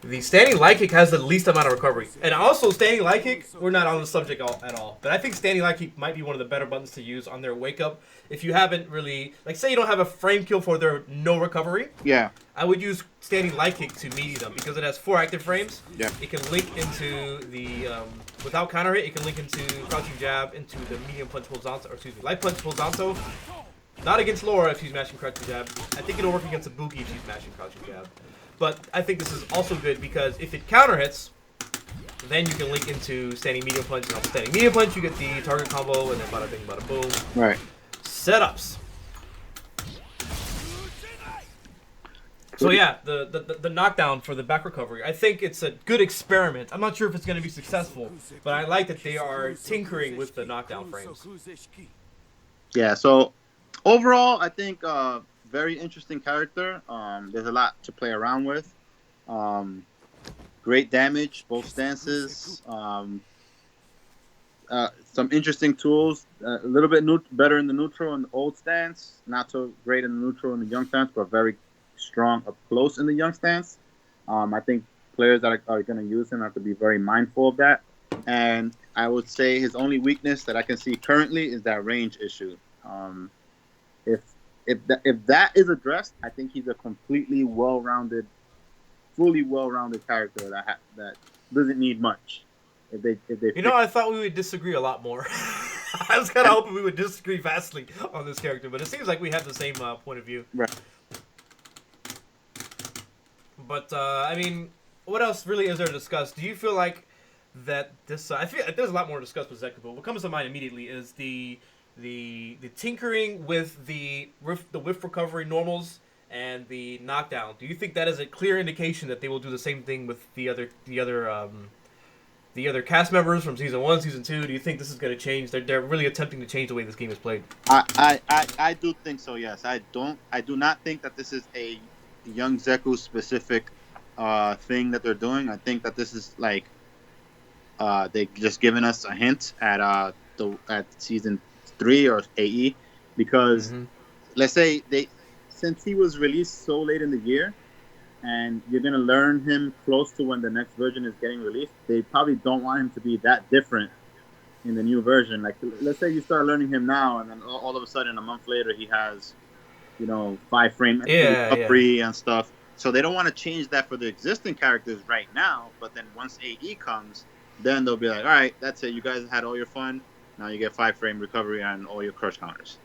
Speaker 1: The standing light kick has the least amount of recovery. And also, standing light kick, we're not on the subject at all. But I think standing light kick might be one of the better buttons to use on their wake up. If you haven't really, like, say you don't have a frame kill for their no recovery.
Speaker 2: Yeah.
Speaker 1: I would use standing light kick to melee them because it has 4 active frames.
Speaker 2: Yeah.
Speaker 1: It can link into the, without counter hit, it can link into crouching jab into the medium punch horizontal, or excuse me, light punch horizontal. Not against Laura if she's mashing crouching jab. I think it'll work against Ibuki if she's mashing crouching jab. But I think this is also good because if it counter hits, then you can link into standing medium punch, and off standing medium punch you get the target combo, and then bada bing bada boom.
Speaker 2: Right.
Speaker 1: Setups. So yeah, the knockdown for the back recovery, I think it's a good experiment. I'm not sure if it's going to be successful, but I like that they are tinkering with the knockdown frames.
Speaker 2: Yeah, so overall, I think very interesting character. There's a lot to play around with. Great damage, both stances. Some interesting tools. A little bit better in the neutral and the old stance. Not so great in the neutral and the young stance, but very strong up close in the young stance. I think players that are going to use him have to be very mindful of that. And I would say his only weakness that I can see currently is that range issue. If that is addressed, I think he's a completely fully well-rounded character that doesn't need much. If they
Speaker 1: I thought we would disagree a lot more. I was kind of hoping we would disagree vastly on this character, but it seems like we have the same point of view.
Speaker 2: Right.
Speaker 1: But I mean, what else really is there to discuss? Do you feel like that this? I feel like there's a lot more to discuss with Zeku, but what comes to mind immediately is the tinkering with the whiff recovery normals and the knockdown. Do you think that is a clear indication that they will do the same thing with the other cast members from season 1, season 2? Do you think this is going to change? They're really attempting to change the way this game is played.
Speaker 2: I do think so. Yes, I do not think that this is a young Zeku specific thing that they're doing. I think that this is like they just given us a hint at season 3 or AE, because let's say since he was released so late in the year, and you're gonna learn him close to when the next version is getting released, they probably don't want him to be that different in the new version. Like, let's say you start learning him now, and then all of a sudden a month later he has, 5 frame recovery and stuff. So they don't want to change that for the existing characters right now. But then once AE comes, then they'll be like, all right, that's it. You guys had all your fun. Now you get 5 frame recovery on all your crush counters.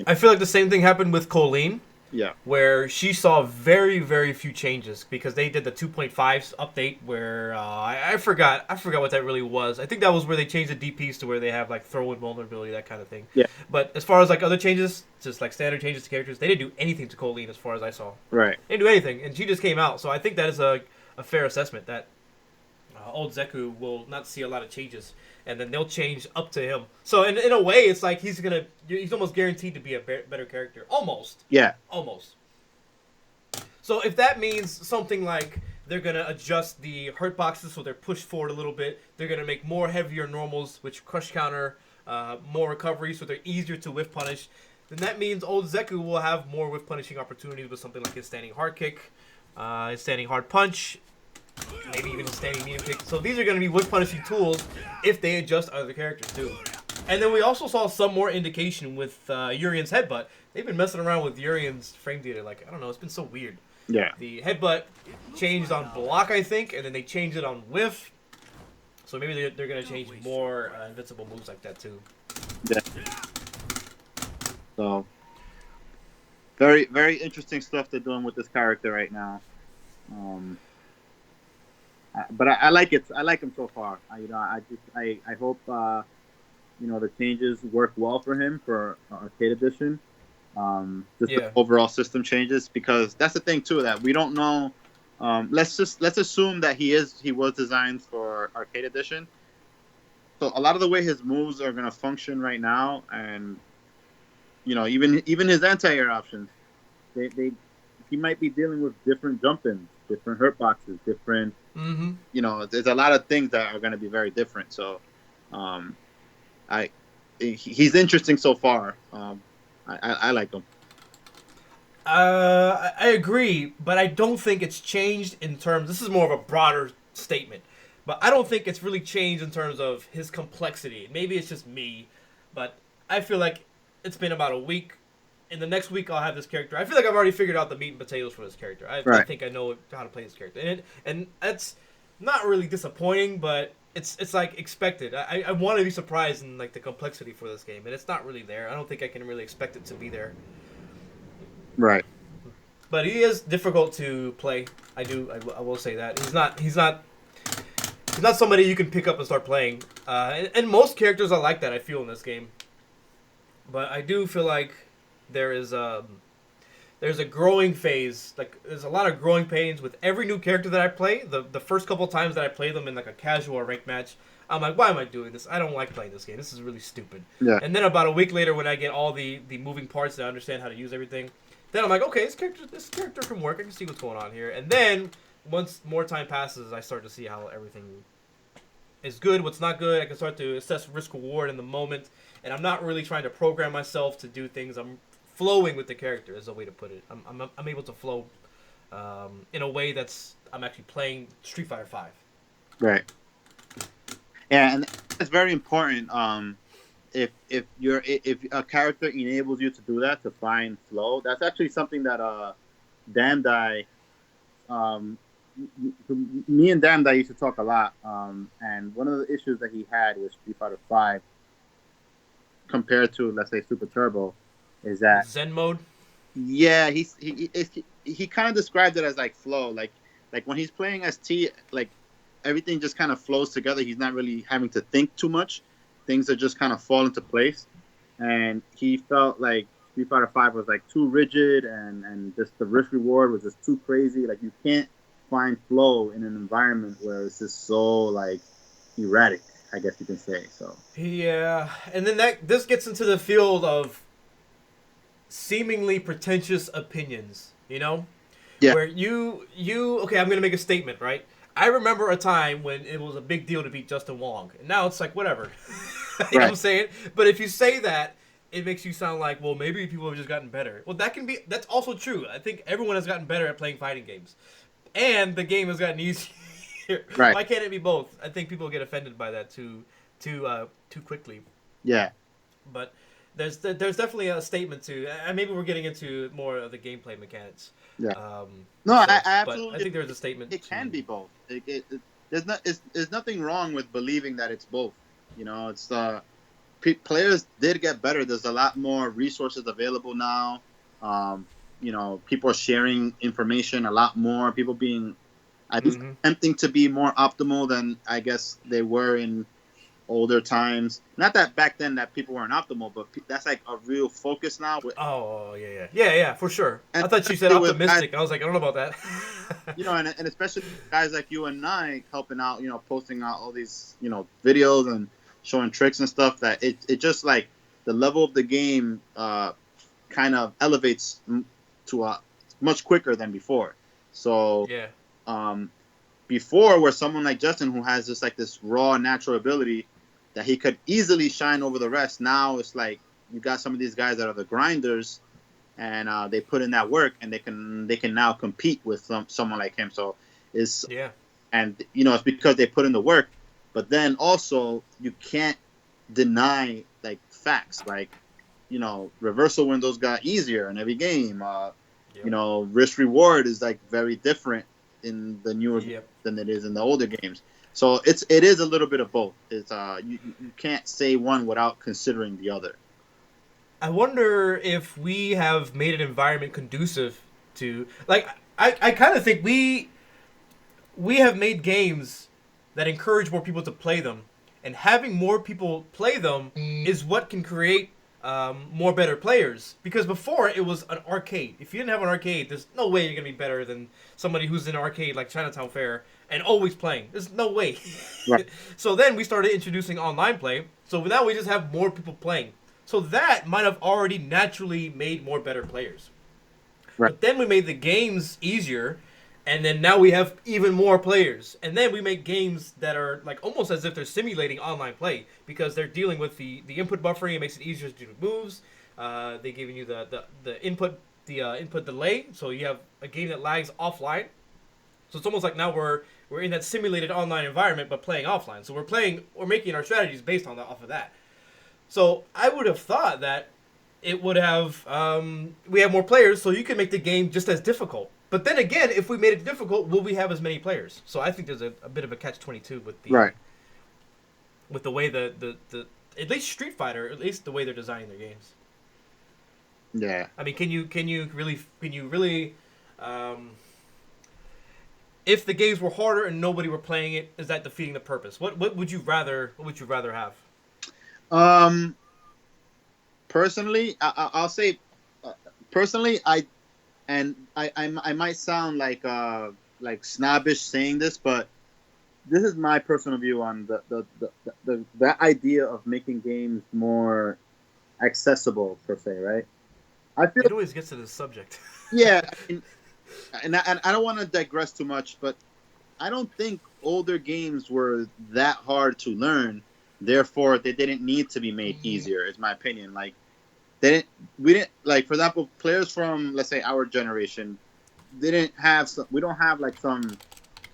Speaker 1: I feel like the same thing happened with Colleen.
Speaker 2: Yeah.
Speaker 1: Where she saw very, very few changes because they did the 2.5 update where I forgot what that really was. I think that was where they changed the DPs to where they have like throw-in vulnerability, that kind of thing.
Speaker 2: Yeah.
Speaker 1: But as far as like other changes, just like standard changes to characters, they didn't do anything to Colleen as far as I saw.
Speaker 2: Right.
Speaker 1: They didn't do anything, and she just came out. So I think that is a fair assessment that old Zeku will not see a lot of changes, and then they'll change up to him. So in a way, it's like he's almost guaranteed to be a better character. Almost.
Speaker 2: Yeah.
Speaker 1: Almost. So if that means something like they're going to adjust the hurt boxes so they're pushed forward a little bit, they're going to make more heavier normals, which crush counter, more recovery, so they're easier to whiff punish, then that means old Zeku will have more whiff punishing opportunities with something like his standing hard kick, his standing hard punch, maybe even his standing medium kick. So these are going to be whiff punishing tools if they adjust other characters too. And then we also saw some more indication with Urian's headbutt. They've been messing around with Urian's frame data. Like, I don't know, it's been so weird.
Speaker 2: Yeah.
Speaker 1: The headbutt changed on block, I think, and then they changed it on whiff. So maybe they're going to change more invincible moves like that too.
Speaker 2: Yeah. So, very, very interesting stuff they're doing with this character right now. But I like it. I like him so far. I hope the changes work well for him for Arcade Edition. The overall system changes, because that's the thing too, that we don't know. Let's assume that he was designed for Arcade Edition. So a lot of the way his moves are gonna function right now, and even his anti-air options, he might be dealing with different jump-ins, different hurt boxes, different. There's a lot of things that are going to be very different. So, he's interesting so far. I like him.
Speaker 1: I agree, but I don't think it's changed in terms. This is more of a broader statement, but I don't think it's really changed in terms of his complexity. Maybe it's just me, but I feel like it's been about a week. In the next week, I'll have this character. I feel like I've already figured out the meat and potatoes for this character. I
Speaker 2: Right.
Speaker 1: think I know how to play this character, and that's not really disappointing, but it's like expected. I want to be surprised in like the complexity for this game, and it's not really there. I don't think I can really expect it to be there.
Speaker 2: Right.
Speaker 1: But he is difficult to play. I will say that he's not somebody you can pick up and start playing. And most characters are like that. I feel in this game, but I do feel like there is there's a growing phase. Like there's a lot of growing pains with every new character that I play. The first couple times that I play them in like a casual or ranked match, I'm like, why am I doing this? I don't like playing this game. This is really stupid.
Speaker 2: Yeah.
Speaker 1: And then about a week later, when I get all the moving parts and I understand how to use everything, then I'm like, okay, this character can work. I can see what's going on here. And then once more time passes, I start to see how everything is good, what's not good. I can start to assess risk reward in the moment, and I'm not really trying to program myself to do things. I'm flowing with the character is a way to put it. I'm able to flow in a way that's I'm actually playing Street Fighter Five.
Speaker 2: Right. Yeah, and it's very important. If a character enables you to do that, to find flow, that's actually something that Damdai, um, me and Damdai used to talk a lot. And one of the issues that he had with Street Fighter Five compared to, let's say, Super Turbo, is that
Speaker 1: Zen mode.
Speaker 2: yeah, he kind of described it as like flow, like when he's playing ST, like everything just kind of flows together. He's not really having to think too much. Things are just kind of fall into place. And he felt like Street Fighter Five was like too rigid, and just the risk reward was just too crazy. Like you can't find flow in an environment where it's just so like erratic, I guess you can say. So
Speaker 1: Yeah, and then this gets into the field of seemingly pretentious opinions. You know,
Speaker 2: yeah,
Speaker 1: where you okay, I'm gonna make a statement, right? I remember a time when it was a big deal to beat Justin Wong, and now it's like whatever. You know what I'm
Speaker 2: right,
Speaker 1: saying? But if you say that, it makes you sound like, well, maybe people have just gotten better. Well, that's also true. I think everyone has gotten better at playing fighting games, and the game has gotten easier.
Speaker 2: right,
Speaker 1: Why can't it be both? I think people get offended by that too quickly.
Speaker 2: yeah,
Speaker 1: But there's definitely a statement to. And maybe we're getting into more of the gameplay mechanics.
Speaker 2: yeah.
Speaker 1: Um,
Speaker 2: No, I
Speaker 1: but I
Speaker 2: absolutely.
Speaker 1: think there's a statement
Speaker 2: It
Speaker 1: to.
Speaker 2: can be both. There's nothing wrong with believing that it's both. You know, it's players did get better. There's a lot more resources available now. Um, people are sharing information a lot more. People being, I think,
Speaker 1: Mm-hmm.
Speaker 2: attempting to be more optimal than I guess they were in older times. Not that back then that people weren't optimal, but that's like a real focus now.
Speaker 1: Oh yeah, for sure.
Speaker 2: And
Speaker 1: I thought you said
Speaker 2: especially with guys,
Speaker 1: optimistic. I was like, I don't know about that.
Speaker 2: and especially guys like you and I helping out, posting out all these, videos and showing tricks and stuff, that it just like the level of the game kind of elevates to a much quicker than before. So
Speaker 1: Yeah,
Speaker 2: um, before, where someone like Justin, who has just like this raw natural ability that he could easily shine over the rest, now it's like you got some of these guys that are the grinders, and they put in that work, and they can now compete with someone like him. So it's
Speaker 1: yeah,
Speaker 2: and it's because they put in the work, but then also you can't deny like facts, like reversal windows got easier in every game.
Speaker 1: yep,
Speaker 2: Risk reward is like very different in the newer
Speaker 1: yep.
Speaker 2: than it is in the older games. So it is a little bit of both. It's you can't say one without considering the other.
Speaker 1: I wonder if we have made an environment conducive to like. I kind of think we have made games that encourage more people to play them, and having more people play them is what can create more better players. Because before it was an arcade. If you didn't have an arcade, there's no way you're gonna be better than somebody who's in an arcade like Chinatown Fair and always playing. There's no way.
Speaker 2: Right.
Speaker 1: So then we started introducing online play. So now we just have more people playing. So that might have already naturally made more better players.
Speaker 2: Right.
Speaker 1: But then we made the games easier, and then now we have even more players. And then we make games that are like almost as if they're simulating online play because they're dealing with the input buffering. It makes it easier to do moves. They giving you the input the input delay, so you have a game that lags offline. So it's almost like now we're in that simulated online environment, but playing offline. So we're making our strategies based on that off of that. So I would have thought that it would have we have more players, so you can make the game just as difficult. But then again, if we made it difficult, will we have as many players? So I think there's a bit of a catch-22 with the
Speaker 2: Right.
Speaker 1: with the way the at least Street Fighter, at least the way they're designing their games.
Speaker 2: Yeah.
Speaker 1: I mean, can you really if the games were harder and nobody were playing it, is that defeating the purpose? What would you rather have?
Speaker 2: Um. Personally, I'll say, personally, I might sound like snobbish saying this, but this is my personal view on that idea of making games more accessible per se, right? I feel
Speaker 1: It always gets to this subject.
Speaker 2: yeah, and I don't want to digress too much, but I don't think older games were that hard to learn. Therefore, they didn't need to be made easier. Is my opinion. Like we didn't like, for example, players from, let's say, our generation didn't have some. We don't have like some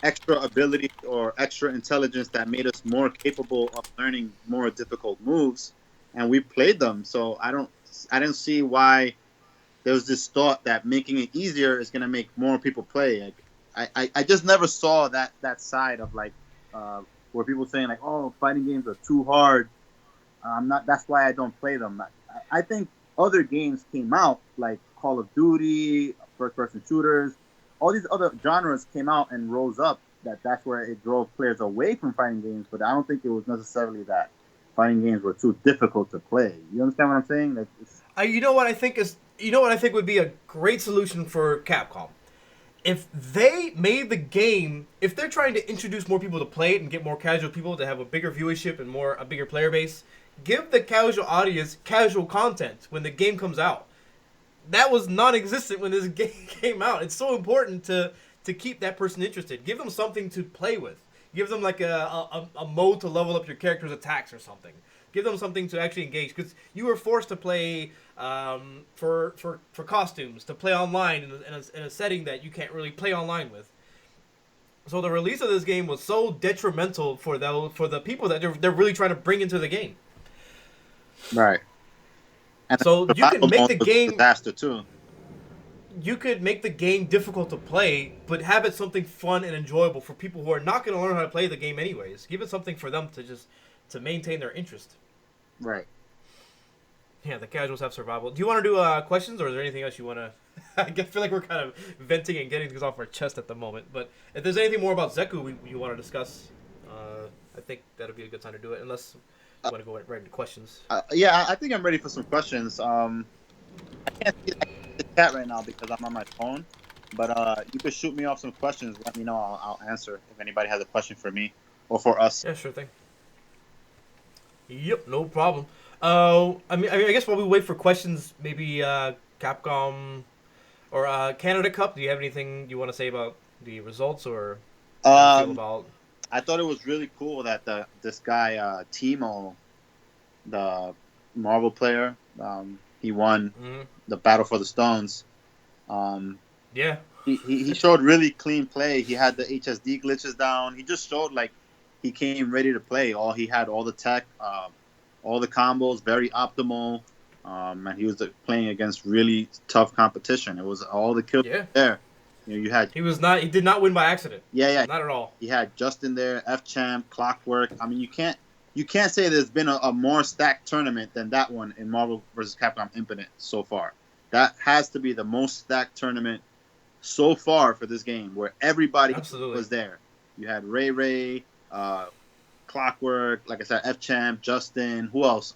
Speaker 2: extra ability or extra intelligence that made us more capable of learning more difficult moves, and we played them. So I didn't see why there was this thought that making it easier is going to make more people play. Like, I just never saw that side of like where people saying like, oh, fighting games are too hard. I'm not. That's why I don't play them. I think other games came out like Call of Duty, first-person shooters, all these other genres came out and rose up. That's where it drove players away from fighting games. But I don't think it was necessarily that fighting games were too difficult to play. You understand what I'm saying? Like,
Speaker 1: You know what I think is. You know what I think would be a great solution for Capcom? If they made the game, if they're trying to introduce more people to play it and get more casual people to have a bigger viewership and a bigger player base, give the casual audience casual content when the game comes out. That was non-existent when this game came out. It's so important to keep that person interested. Give them something to play with. Give them like a mode to level up your character's attacks or something. Give them something to actually engage, because you were forced to play for costumes, to play online in a setting that you can't really play online with. So the release of this game was so detrimental for the people that they're really trying to bring into the game.
Speaker 2: right. And
Speaker 1: So
Speaker 2: the
Speaker 1: you can
Speaker 2: survival
Speaker 1: make
Speaker 2: mode
Speaker 1: the
Speaker 2: was a
Speaker 1: game.
Speaker 2: disaster too.
Speaker 1: You could make the game difficult to play, but have it something fun and enjoyable for people who are not going to learn how to play the game anyways. Give it something for them to maintain their interest.
Speaker 2: Right.
Speaker 1: Yeah, the casuals have survival. Do you want to do questions, or is there anything else you want to... I feel like we're kind of venting and getting things off our chest at the moment. But if there's anything more about Zeku you want to discuss, I think that'll be a good time to do it, unless you want to go right into questions.
Speaker 2: Yeah, I think I'm ready for some questions. I can't see the chat right now because I'm on my phone, but you could shoot me off some questions. Let me know. I'll answer if anybody has a question for me or for us.
Speaker 1: Yeah, sure thing. Yep, no problem. I guess while we wait for questions, maybe Capcom or Canada Cup. Do you have anything you want to say about the results, or how you feel about?
Speaker 2: I thought it was really cool that this guy Timo, the Marvel player, he won the Battle for the Stones.
Speaker 1: Yeah.
Speaker 2: He showed really clean play. He had the HSD glitches down. He just showed like he came ready to play. He had all the tech, all the combos, very optimal. And he was playing against really tough competition. It was all the kills there. You know, you had
Speaker 1: He did not win by accident.
Speaker 2: yeah,
Speaker 1: not at all.
Speaker 2: He had Justin there, F Champ, Clockwork. I mean, you can't say there's been a more stacked tournament than that one in Marvel vs. Capcom Infinite so far. That has to be the most stacked tournament so far for this game, where everybody was there. You had Ray, Clockwork, like I said, F Champ, Justin. Who else?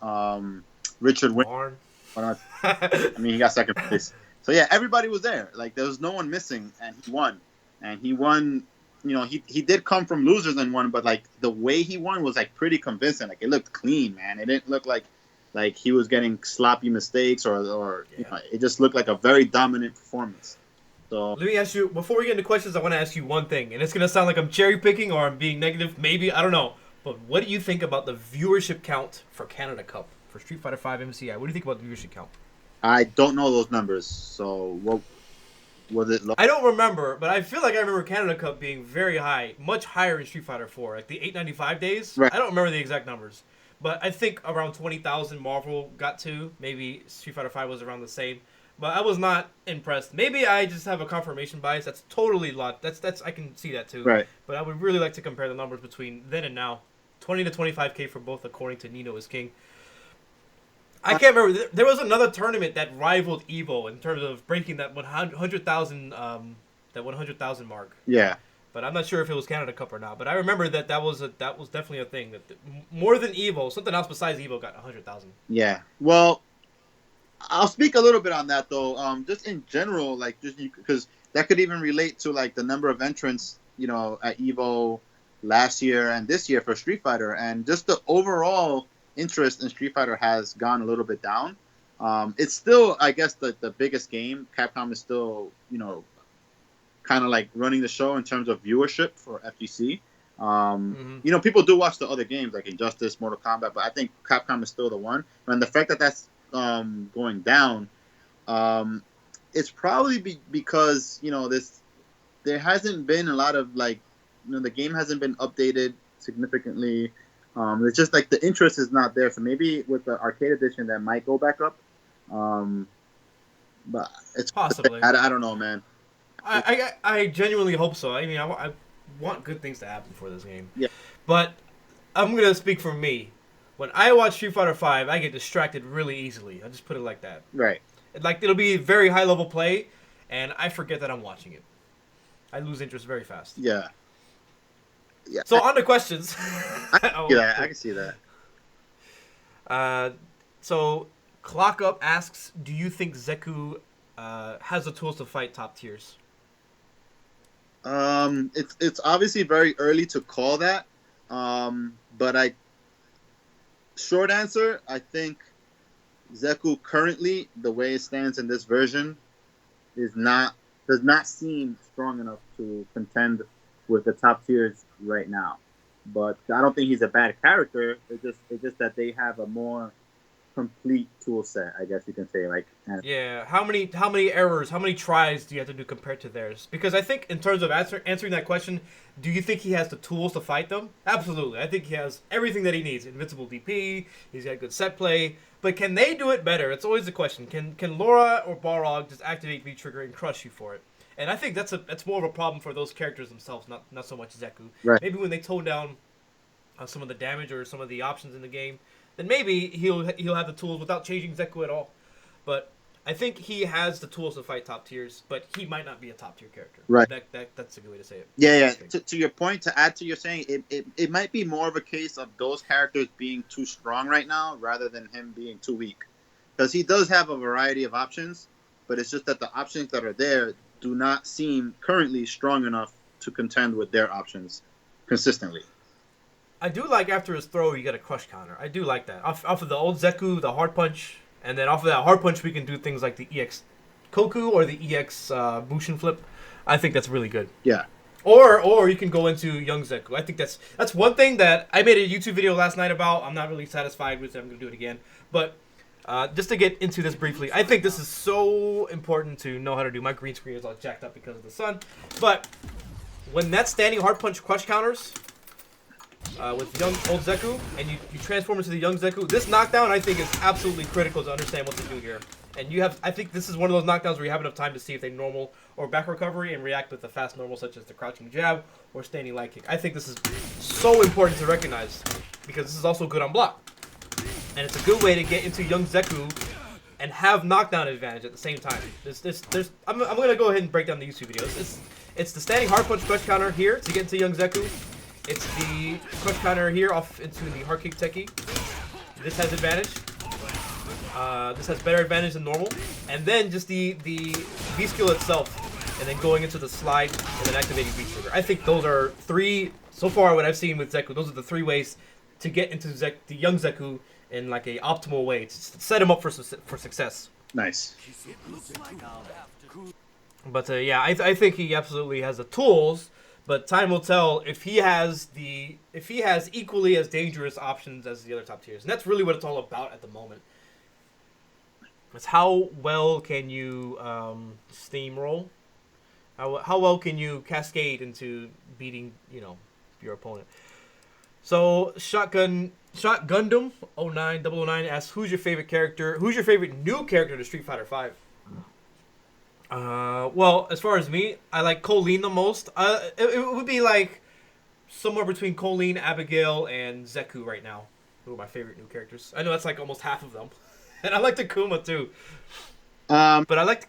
Speaker 2: Richard Wynn. I mean, he got second place. So yeah, everybody was there. Like, there was no one missing, and he won. And he won. You know, he did come from losers and won, but like the way he won was like pretty convincing. Like, it looked clean, man. It didn't look like he was getting sloppy mistakes or you know, it just looked like a very dominant performance. So
Speaker 1: let me ask you, before we get into questions, I want to ask you one thing, and it's gonna sound like I'm cherry picking or I'm being negative. Maybe, I don't know. But what do you think about the viewership count for Canada Cup for Street Fighter V MCI? What do you think about the viewership count?
Speaker 2: I don't know those numbers. So what was it?
Speaker 1: I don't remember, but I feel like I remember Canada Cup being very high, much higher in Street Fighter 4, like the 895 days.
Speaker 2: Right.
Speaker 1: I don't remember the exact numbers, but I think around 20,000 Marvel got to. Maybe Street Fighter 5 was around the same, but I was not impressed. Maybe I just have a confirmation bias. That's totally lot. That's I can see that too.
Speaker 2: Right.
Speaker 1: But I would really like to compare the numbers between then and now. 20 to 25K for both, according to Nino is King. I can't remember. There was another tournament that rivaled Evo in terms of breaking that 100,000 mark.
Speaker 2: Yeah.
Speaker 1: But I'm not sure if it was Canada Cup or not. But I remember that was definitely a thing. That more than Evo, something else besides Evo got 100,000.
Speaker 2: Yeah. Well, I'll speak a little bit on that though. Just in general, like just because that could even relate to like the number of entrants, at Evo last year and this year for Street Fighter, and just the overall interest in Street Fighter has gone a little bit down. It's still, I guess, the biggest game. Capcom is still, kind of like running the show in terms of viewership for FGC. People do watch the other games like Injustice, Mortal Kombat, but I think Capcom is still the one. And the fact that that's going down, it's probably because there hasn't been a lot of like the game hasn't been updated significantly. It's just like the interest is not there. So maybe with the arcade edition that might go back up. But it's
Speaker 1: possibly.
Speaker 2: I don't know, man.
Speaker 1: I genuinely hope so. I mean, I want good things to happen for this game.
Speaker 2: Yeah.
Speaker 1: But I'm gonna speak for me. When I watch Street Fighter 5, I get distracted really easily. I'll just put it like that.
Speaker 2: Right.
Speaker 1: Like it'll be very high level play, and I forget that I'm watching it. I lose interest very fast.
Speaker 2: Yeah. Yeah.
Speaker 1: So on to questions.
Speaker 2: I can see that.
Speaker 1: So Clock Up asks, do you think Zeku has the tools to fight top tiers?
Speaker 2: It's obviously very early to call that. But short answer, I think Zeku currently, the way it stands in this version, does not seem strong enough to contend with the top tiers right now. But I don't think he's a bad character. It's just that they have a more complete tool set, I guess you can say.
Speaker 1: Yeah, how many errors, how many tries do you have to do compared to theirs? Because I think in terms of answering that question, do you think he has the tools to fight them? Absolutely. I think he has everything that he needs. Invincible DP, he's got good set play. But can they do it better? It's always the question. Can Laura or Balrog just activate V-Trigger and crush you for it? And I think that's more of a problem for those characters themselves, not so much Zeku.
Speaker 2: Right.
Speaker 1: Maybe when they tone down some of the damage or some of the options in the game, then maybe he'll have the tools without changing Zeku at all. But I think he has the tools to fight top tiers, but he might not be a top tier character.
Speaker 2: Right.
Speaker 1: That's a good way to say it.
Speaker 2: Yeah. To your point, to add to your saying, it might be more of a case of those characters being too strong right now rather than him being too weak. Because he does have a variety of options, but it's just that the options that are there do not seem currently strong enough to contend with their options consistently.
Speaker 1: I do like after his throw, you get a crush counter. I do like that. Off of the old Zeku, the hard punch, and then off of that hard punch, we can do things like the EX Koku or the EX Bushin flip. I think that's really good.
Speaker 2: Yeah.
Speaker 1: Or you can go into young Zeku. I think that's one thing that I made a YouTube video last night about. I'm not really satisfied with it. I'm going to do it again. But just to get into this briefly, I think this is so important to know how to do. My green screen is all jacked up because of the sun. But when that standing hard punch crush counters with young old Zeku, and you transform into the young Zeku, this knockdown I think is absolutely critical to understand what to do here. And I think this is one of those knockdowns where you have enough time to see if they normal or back recovery and react with the fast normal such as the crouching jab or standing light kick. I think this is so important to recognize because this is also good on block. And it's a good way to get into young Zeku and have knockdown advantage at the same time. I'm going to go ahead and break down the YouTube videos. It's the standing hard punch crush counter here to get into young Zeku. It's the crush counter here off into the hard kick techie. This has advantage. This has better advantage than normal. And then just the V-skill itself. And then going into the slide and then activating V-trigger. I think those are three, so far what I've seen with Zeku, those are the three ways to get into the young Zeku in like a optimal way to set him up for success.
Speaker 2: Nice.
Speaker 1: But yeah, I think he absolutely has the tools. But time will tell if he has equally as dangerous options as the other top tiers, and that's really what it's all about at the moment. It's how well can you steamroll? How well can you cascade into beating your opponent? So Shot Gundam 09009 asks, who's your favorite character? Who's your favorite new character to Street Fighter Five? Well, as far as me, I like Colleen the most. It would be like somewhere between Colleen, Abigail, and Zeku right now. Who are my favorite new characters? I know that's like almost half of them, and I like Takuma too. But I like.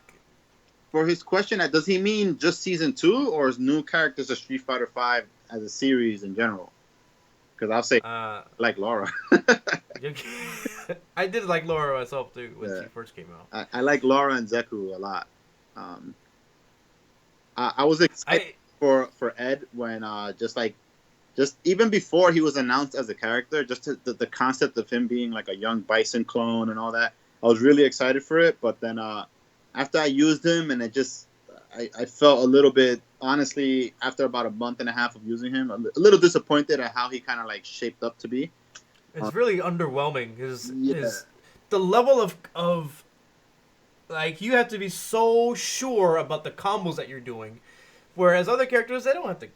Speaker 2: For his question, does he mean just season 2 or is new characters of Street Fighter Five as a series in general? Because I'll say like Laura.
Speaker 1: I did like Laura myself too when she first came out.
Speaker 2: I like Laura and Zeku a lot. I was excited for Ed when just even before he was announced as a character, just the concept of him being like a young Bison clone and all that. I was really excited for it, but then after I used him, and I felt a little bit, honestly, after about a month and a half of using him, a little disappointed at how he kind of like shaped up to be.
Speaker 1: It's really underwhelming. The level of like, you have to be so sure about the combos that you're doing, whereas other characters, they don't have to.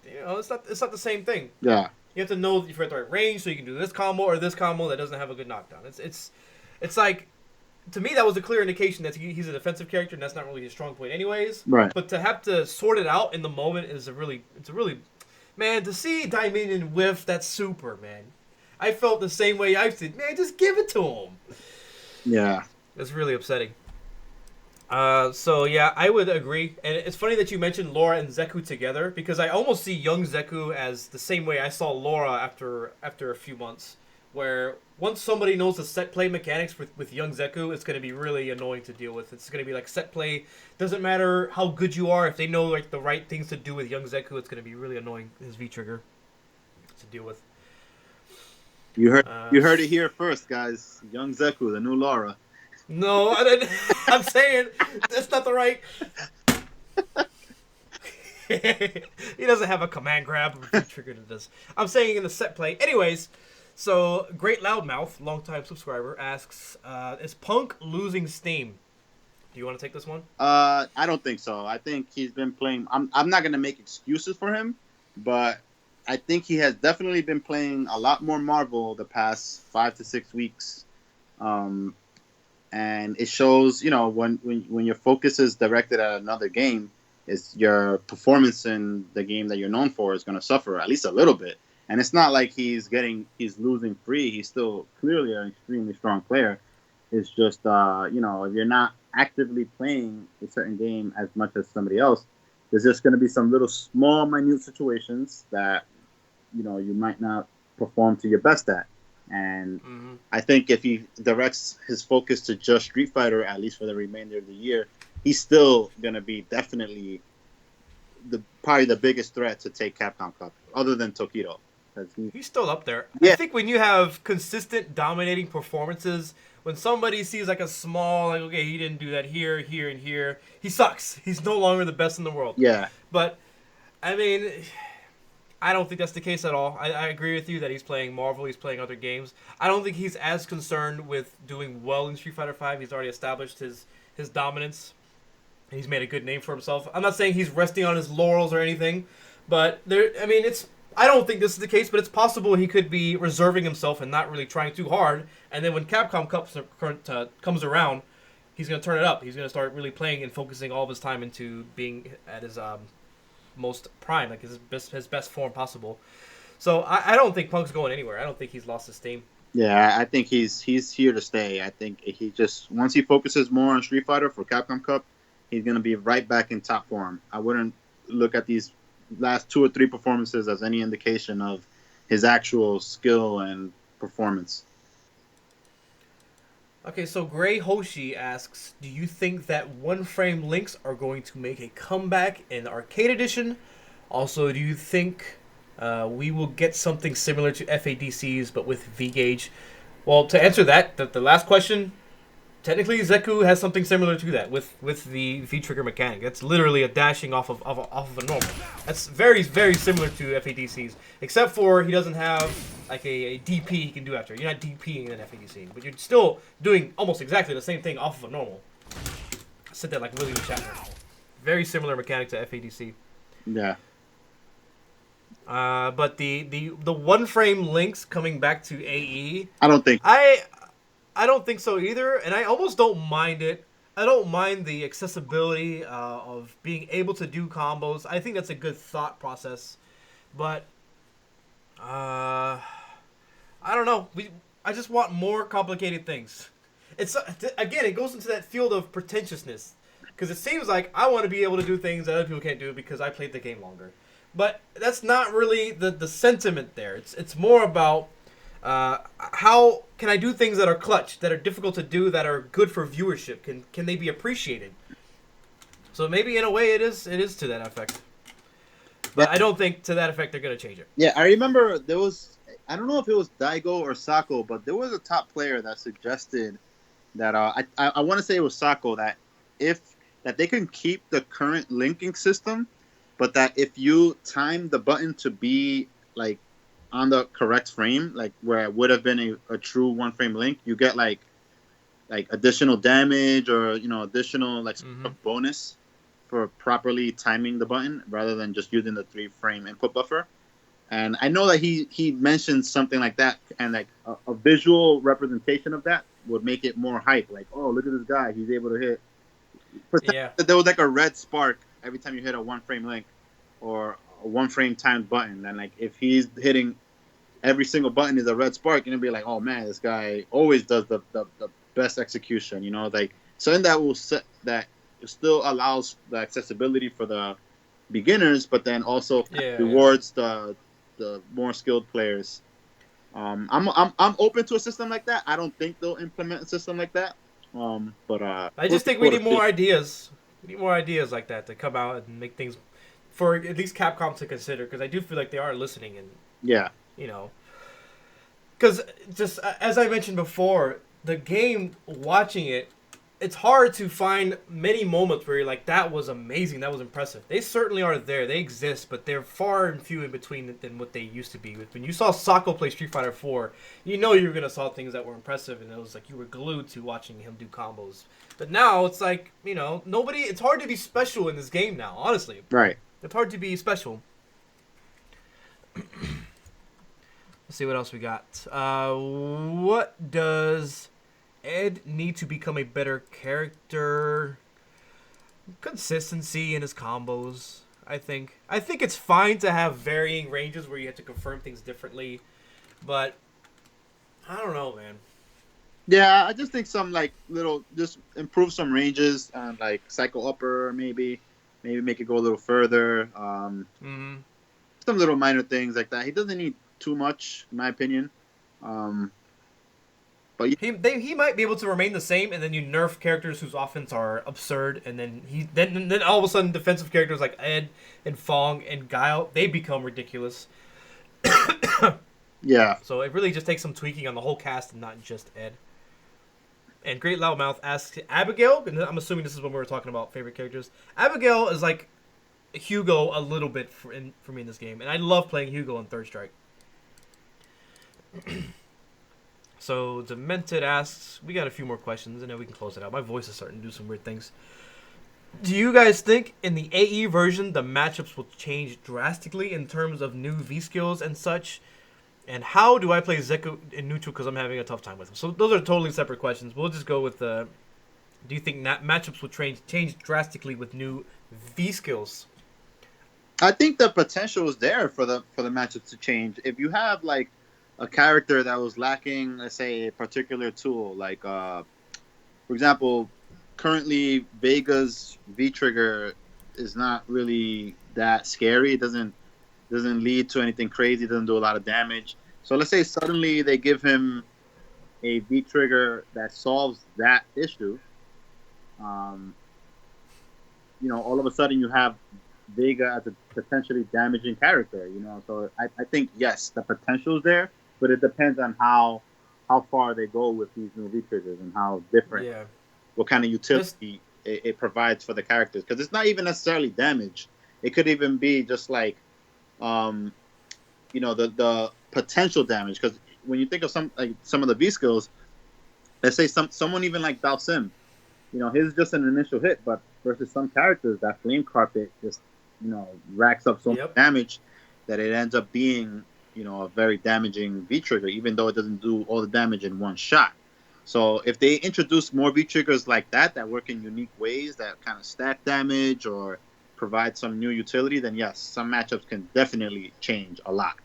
Speaker 1: It's not the same thing.
Speaker 2: Yeah.
Speaker 1: You have to know if you're at the right range, so you can do this combo or this combo that doesn't have a good knockdown. It's like, to me, that was a clear indication that he's a defensive character, and that's not really his strong point, anyways.
Speaker 2: Right.
Speaker 1: But to have to sort it out in the moment it's a really, man. To see Dominion whiff that super, man, I felt the same way I did. Man, just give it to him.
Speaker 2: Yeah.
Speaker 1: It's really upsetting. So yeah, I would agree, and it's funny that you mentioned Laura and Zeku together, because I almost see young Zeku as the same way I saw Laura after a few months, where once somebody knows the set play mechanics with young Zeku, it's going to be really annoying to deal with. It's going to be like set play. Doesn't matter how good you are, if they know like the right things to do with young Zeku, it's going to be really annoying, his V trigger, to deal with.
Speaker 2: You heard it here first, guys. Young Zeku, the new Laura.
Speaker 1: No, I'm saying that's not the right. He doesn't have a command grab or trigger to this. I'm saying in the set play. Anyways, so Great Loudmouth, longtime subscriber, asks, is Punk losing steam? Do you want to take this one?
Speaker 2: I don't think so. I think he's been playing. I'm not gonna make excuses for him, but I think he has definitely been playing a lot more Marvel the past 5 to 6 weeks. And it shows, when your focus is directed at another game, is your performance in the game that you're known for is going to suffer at least a little bit. And it's not like he's losing free. He's still clearly an extremely strong player. It's just, if you're not actively playing a certain game as much as somebody else, there's just going to be some little small, minute situations that, you might not perform to your best at. And I think if he directs his focus to just Street Fighter, at least for the remainder of the year, he's still going to be definitely probably the biggest threat to take Capcom Cup, other than Tokido.
Speaker 1: He's still up there.
Speaker 2: Yeah.
Speaker 1: I think when you have consistent dominating performances, when somebody sees like a small, like, okay, he didn't do that here, here, and here, he sucks. He's no longer the best in the world.
Speaker 2: Yeah.
Speaker 1: But, I mean, I don't think that's the case at all. I agree with you that he's playing Marvel, he's playing other games. I don't think he's as concerned with doing well in Street Fighter V. He's already established his dominance. He's made a good name for himself. I'm not saying he's resting on his laurels or anything, but I don't think this is the case, but it's possible he could be reserving himself and not really trying too hard. And then when Capcom Cup comes around, he's going to turn it up. He's going to start really playing and focusing all of his time into being at his most prime, like his best form possible. So I don't think Punk's going anywhere. I don't think he's lost his steam.
Speaker 2: Yeah, I think he's here to stay. I think he just, once he focuses more on Street Fighter for Capcom Cup, he's going to be right back in top form. I wouldn't look at these last 2 or 3 performances as any indication of his actual skill and performance.
Speaker 1: Okay, so Gray Hoshi asks, do you think that one-frame links are going to make a comeback in Arcade Edition? Also, do you think we will get something similar to FADCs but with V-Gauge? Well, to answer that, the last question, Technically, Zeku has something similar to that with the V trigger mechanic. That's literally a dashing off of a normal. That's very similar to FADC's, except for he doesn't have like a DP he can do after. You're not DPing in an FADC, but you're still doing almost exactly the same thing off of a normal. I said that like William Shatner. Very similar mechanic to FADC.
Speaker 2: Yeah.
Speaker 1: But the one frame links coming back to AE,
Speaker 2: I don't think.
Speaker 1: I don't think so either, and I almost don't mind it. I don't mind the accessibility of being able to do combos. I think that's a good thought process, but I don't know. I just want more complicated things. It's again, it goes into that field of pretentiousness, because it seems like I want to be able to do things that other people can't do because I played the game longer. But that's not really the sentiment there. It's more about how can I do things that are clutch, that are difficult to do, that are good for viewership? Can they be appreciated? So maybe in a way it is to that effect. But I don't think to that effect they're gonna change it.
Speaker 2: Yeah, I remember there was. I don't know if it was Daigo or Sako, but there was a top player that suggested that I want to say it was Sako that they can keep the current linking system, but that if you time the button to be like on the correct frame, like where it would have been a true one frame link, you get like additional damage or additional like bonus for properly timing the button rather than just using the 3-frame input buffer. And I know that he mentioned something like that, and like a visual representation of that would make it more hype. Like, oh, look at this guy, he's able to hit.
Speaker 1: Yeah.
Speaker 2: There was like a red spark every time you hit a 1-frame link or a 1-frame timed button. Then like if he's hitting every single button is a red spark, and it'll be like, oh man, this guy always does the best execution. Like something that will set that it still allows the accessibility for the beginners, but then also rewards the more skilled players. I'm open to a system like that. I don't think they'll implement a system like that. But
Speaker 1: I just think we need more ideas. We need more ideas like that to come out and make things for at least Capcom to consider, because I do feel like they are listening, and
Speaker 2: yeah,
Speaker 1: because just as I mentioned before, the game, watching it, it's hard to find many moments where you're like, that was amazing, that was impressive. They certainly are there, they exist, but they're far and few in between than what they used to be. When you saw Sako play Street Fighter 4, you were going to saw things that were impressive, and it was like you were glued to watching him do combos. But now it's like, nobody, it's hard to be special in this game now, honestly.
Speaker 2: Right.
Speaker 1: It's hard to be special. Let's see what else we got. What does Ed need to become a better character? Consistency in his combos, I think. I think it's fine to have varying ranges where you have to confirm things differently, but I don't know, man.
Speaker 2: Yeah, I just think some like little, just improve some ranges and like cycle upper, maybe make it go a little further. Some little minor things like that. He doesn't need too much, in my opinion. But
Speaker 1: he might be able to remain the same, and then you nerf characters whose offense are absurd, and then then all of a sudden defensive characters like Ed and Fong and Guile, they become ridiculous.
Speaker 2: Yeah.
Speaker 1: So it really just takes some tweaking on the whole cast and not just Ed. And Great Loudmouth asks Abigail, and I'm assuming this is when we were talking about favorite characters. Abigail is like Hugo a little bit for me in this game, and I love playing Hugo on Third Strike. So Demented asks, we got a few more questions, and then we can close it out. My voice is starting to do some weird things. Do you guys think in the AE version the matchups will change drastically in terms of new V skills and such? And how do I play Zeku in neutral because I'm having a tough time with him? So those are totally separate questions. We'll just go with do you think matchups will change drastically with new V skills?
Speaker 2: I think the potential is there for the matchups to change. If you have like a character that was lacking, let's say, a particular tool, like for example, currently Vega's V trigger is not really that scary. It doesn't lead to anything crazy. It doesn't do a lot of damage. So let's say suddenly they give him a V trigger that solves that issue. All of a sudden you have Vega as a potentially damaging character. So I think yes, the potential is there, but it depends on how how far they go with these new V triggers and how different,
Speaker 1: Yeah.
Speaker 2: what kind of
Speaker 1: This.
Speaker 2: utility it provides for the characters. Because it's not even necessarily damage. It could even be just like, um, the potential damage. Because when you think of some of the V skills, let's say someone even like Dalsim, his just an initial hit, but versus some characters, that flame carpet just racks up so much
Speaker 1: Yep.
Speaker 2: damage that it ends up being a very damaging V trigger, even though it doesn't do all the damage in one shot. So if they introduce more V triggers like that work in unique ways, that kind of stack damage or provide some new utility, then yes, some matchups can definitely change a lot.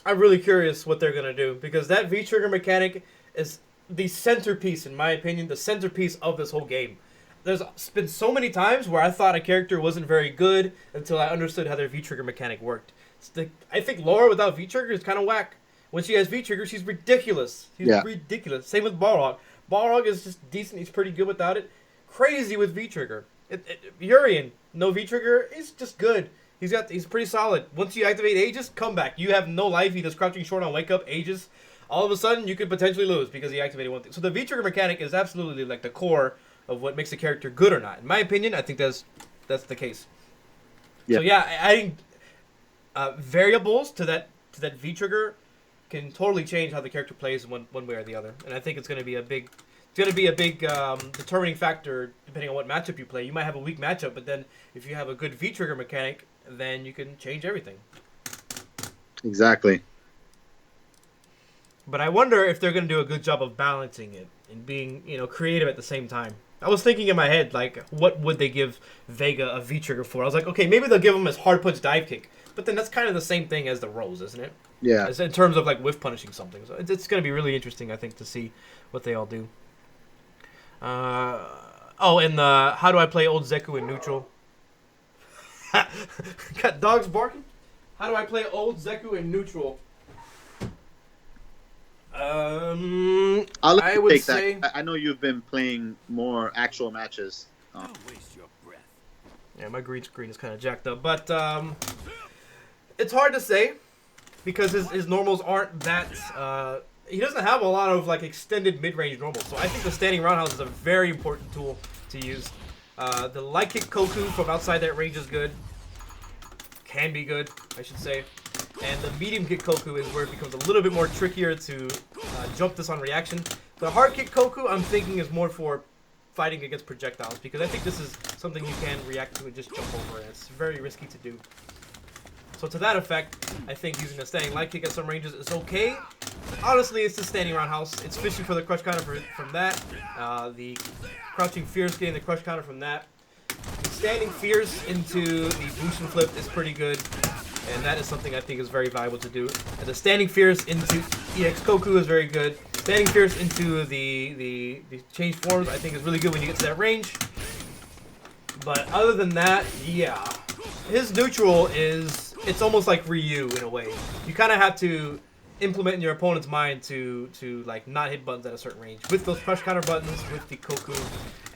Speaker 1: I'm really curious what they're gonna do because that V trigger mechanic is the centerpiece, in my opinion, the centerpiece of this whole game. There's been so many times where I thought a character wasn't very good until I understood how their V trigger mechanic worked. I think Laura without V trigger is kind of whack. When she has V trigger, she's ridiculous. She's
Speaker 2: Yeah.
Speaker 1: ridiculous. Same with Balrog. Balrog is just decent. He's pretty good without it. Crazy with V trigger. Urian, no V trigger, he's just good. He's pretty solid. Once you activate Aegis, come back. You have no life. He does crouching short on wake up Aegis. All of a sudden, you could potentially lose because he activated one thing. So the V trigger mechanic is absolutely like the core of what makes a character good or not. In my opinion, I think that's the case.
Speaker 2: Yeah.
Speaker 1: So yeah, adding variables to that V trigger can totally change how the character plays one way or the other. And I think it's going to be a big determining factor depending on what matchup you play. You might have a weak matchup, but then if you have a good V trigger mechanic, then you can change everything.
Speaker 2: Exactly.
Speaker 1: But I wonder if they're going to do a good job of balancing it and being, creative at the same time. I was thinking in my head, like, what would they give Vega a V trigger for? I was like, okay, maybe they'll give him his hard punch dive kick. But then that's kind of the same thing as the Rose, isn't it?
Speaker 2: Yeah.
Speaker 1: As in terms of like whiff punishing something. So it's going to be really interesting, I think, to see what they all do. And how do I play old Zeku in neutral? Got dogs barking? How do I play old Zeku in neutral?
Speaker 2: I'll let
Speaker 1: I
Speaker 2: you
Speaker 1: would
Speaker 2: take
Speaker 1: say
Speaker 2: that. I know you've been playing more actual matches.
Speaker 3: Don't waste your breath.
Speaker 1: yeah, my green screen is kind of jacked up, but it's hard to say because his normals aren't that. He doesn't have a lot of like extended mid-range normals, so I think the standing roundhouse is a very important tool to use. The light kick Koku from outside that range is good. Can be good, I should say. And the medium kick Koku is where it becomes a little bit more trickier to jump this on reaction. The hard kick Koku, I'm thinking, is more for fighting against projectiles because I think this is something you can react to and just jump over, and it's very risky to do. So to that effect, I think using a standing light kick at some ranges is okay. Honestly, it's the standing roundhouse. It's fishing for the crush counter from that. The crouching fierce getting the crush counter from that. Standing fierce into the boost and flip is pretty good. And that is something I think is very valuable to do. And the standing fierce into EX Koku is very good. Standing fierce into the change forms I think is really good when you get to that range. But other than that, yeah. His neutral it's almost like Ryu in a way. You kind of have to implement in your opponent's mind to like not hit buttons at a certain range with those crush counter buttons with the Koku,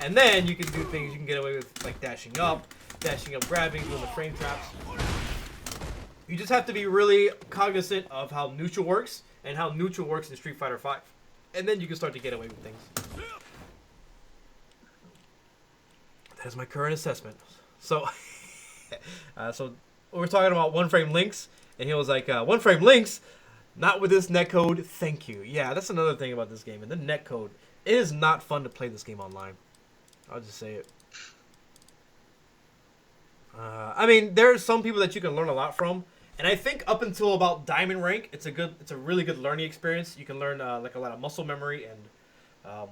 Speaker 1: and then you can do things you can get away with like dashing up, grabbing, doing the frame traps. You just have to be really cognizant of how neutral works and how neutral works in Street Fighter V, and then you can start to get away with things. That is my current assessment. So, so we're talking about one frame links, and he was like, one frame links. Not with this netcode, thank you. Yeah, that's another thing about this game. And the netcode, it is not fun to play this game online. I'll just say it. I mean, there are some people that you can learn a lot from, and I think up until about Diamond rank, it's a really good learning experience. You can learn like a lot of muscle memory and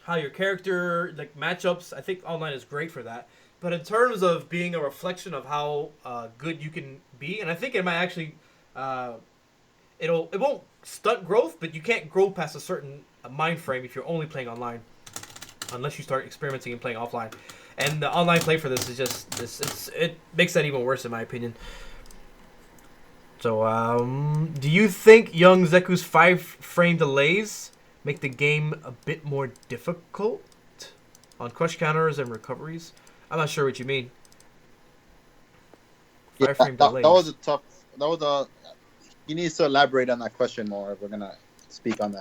Speaker 1: how your character like matchups. I think online is great for that. But in terms of being a reflection of how good you can be, and I think it might actually. It won't stunt growth, but you can't grow past a certain mind frame if you're only playing online, unless you start experimenting and playing offline. And the online play for this is just it makes that even worse in my opinion. So, do you think young Zeku's 5-frame delays make the game a bit more difficult on crush counters and recoveries? I'm not sure what you mean. 5-frame delays.
Speaker 2: That was a tough. That was a. He needs to elaborate on that question more if we're gonna speak on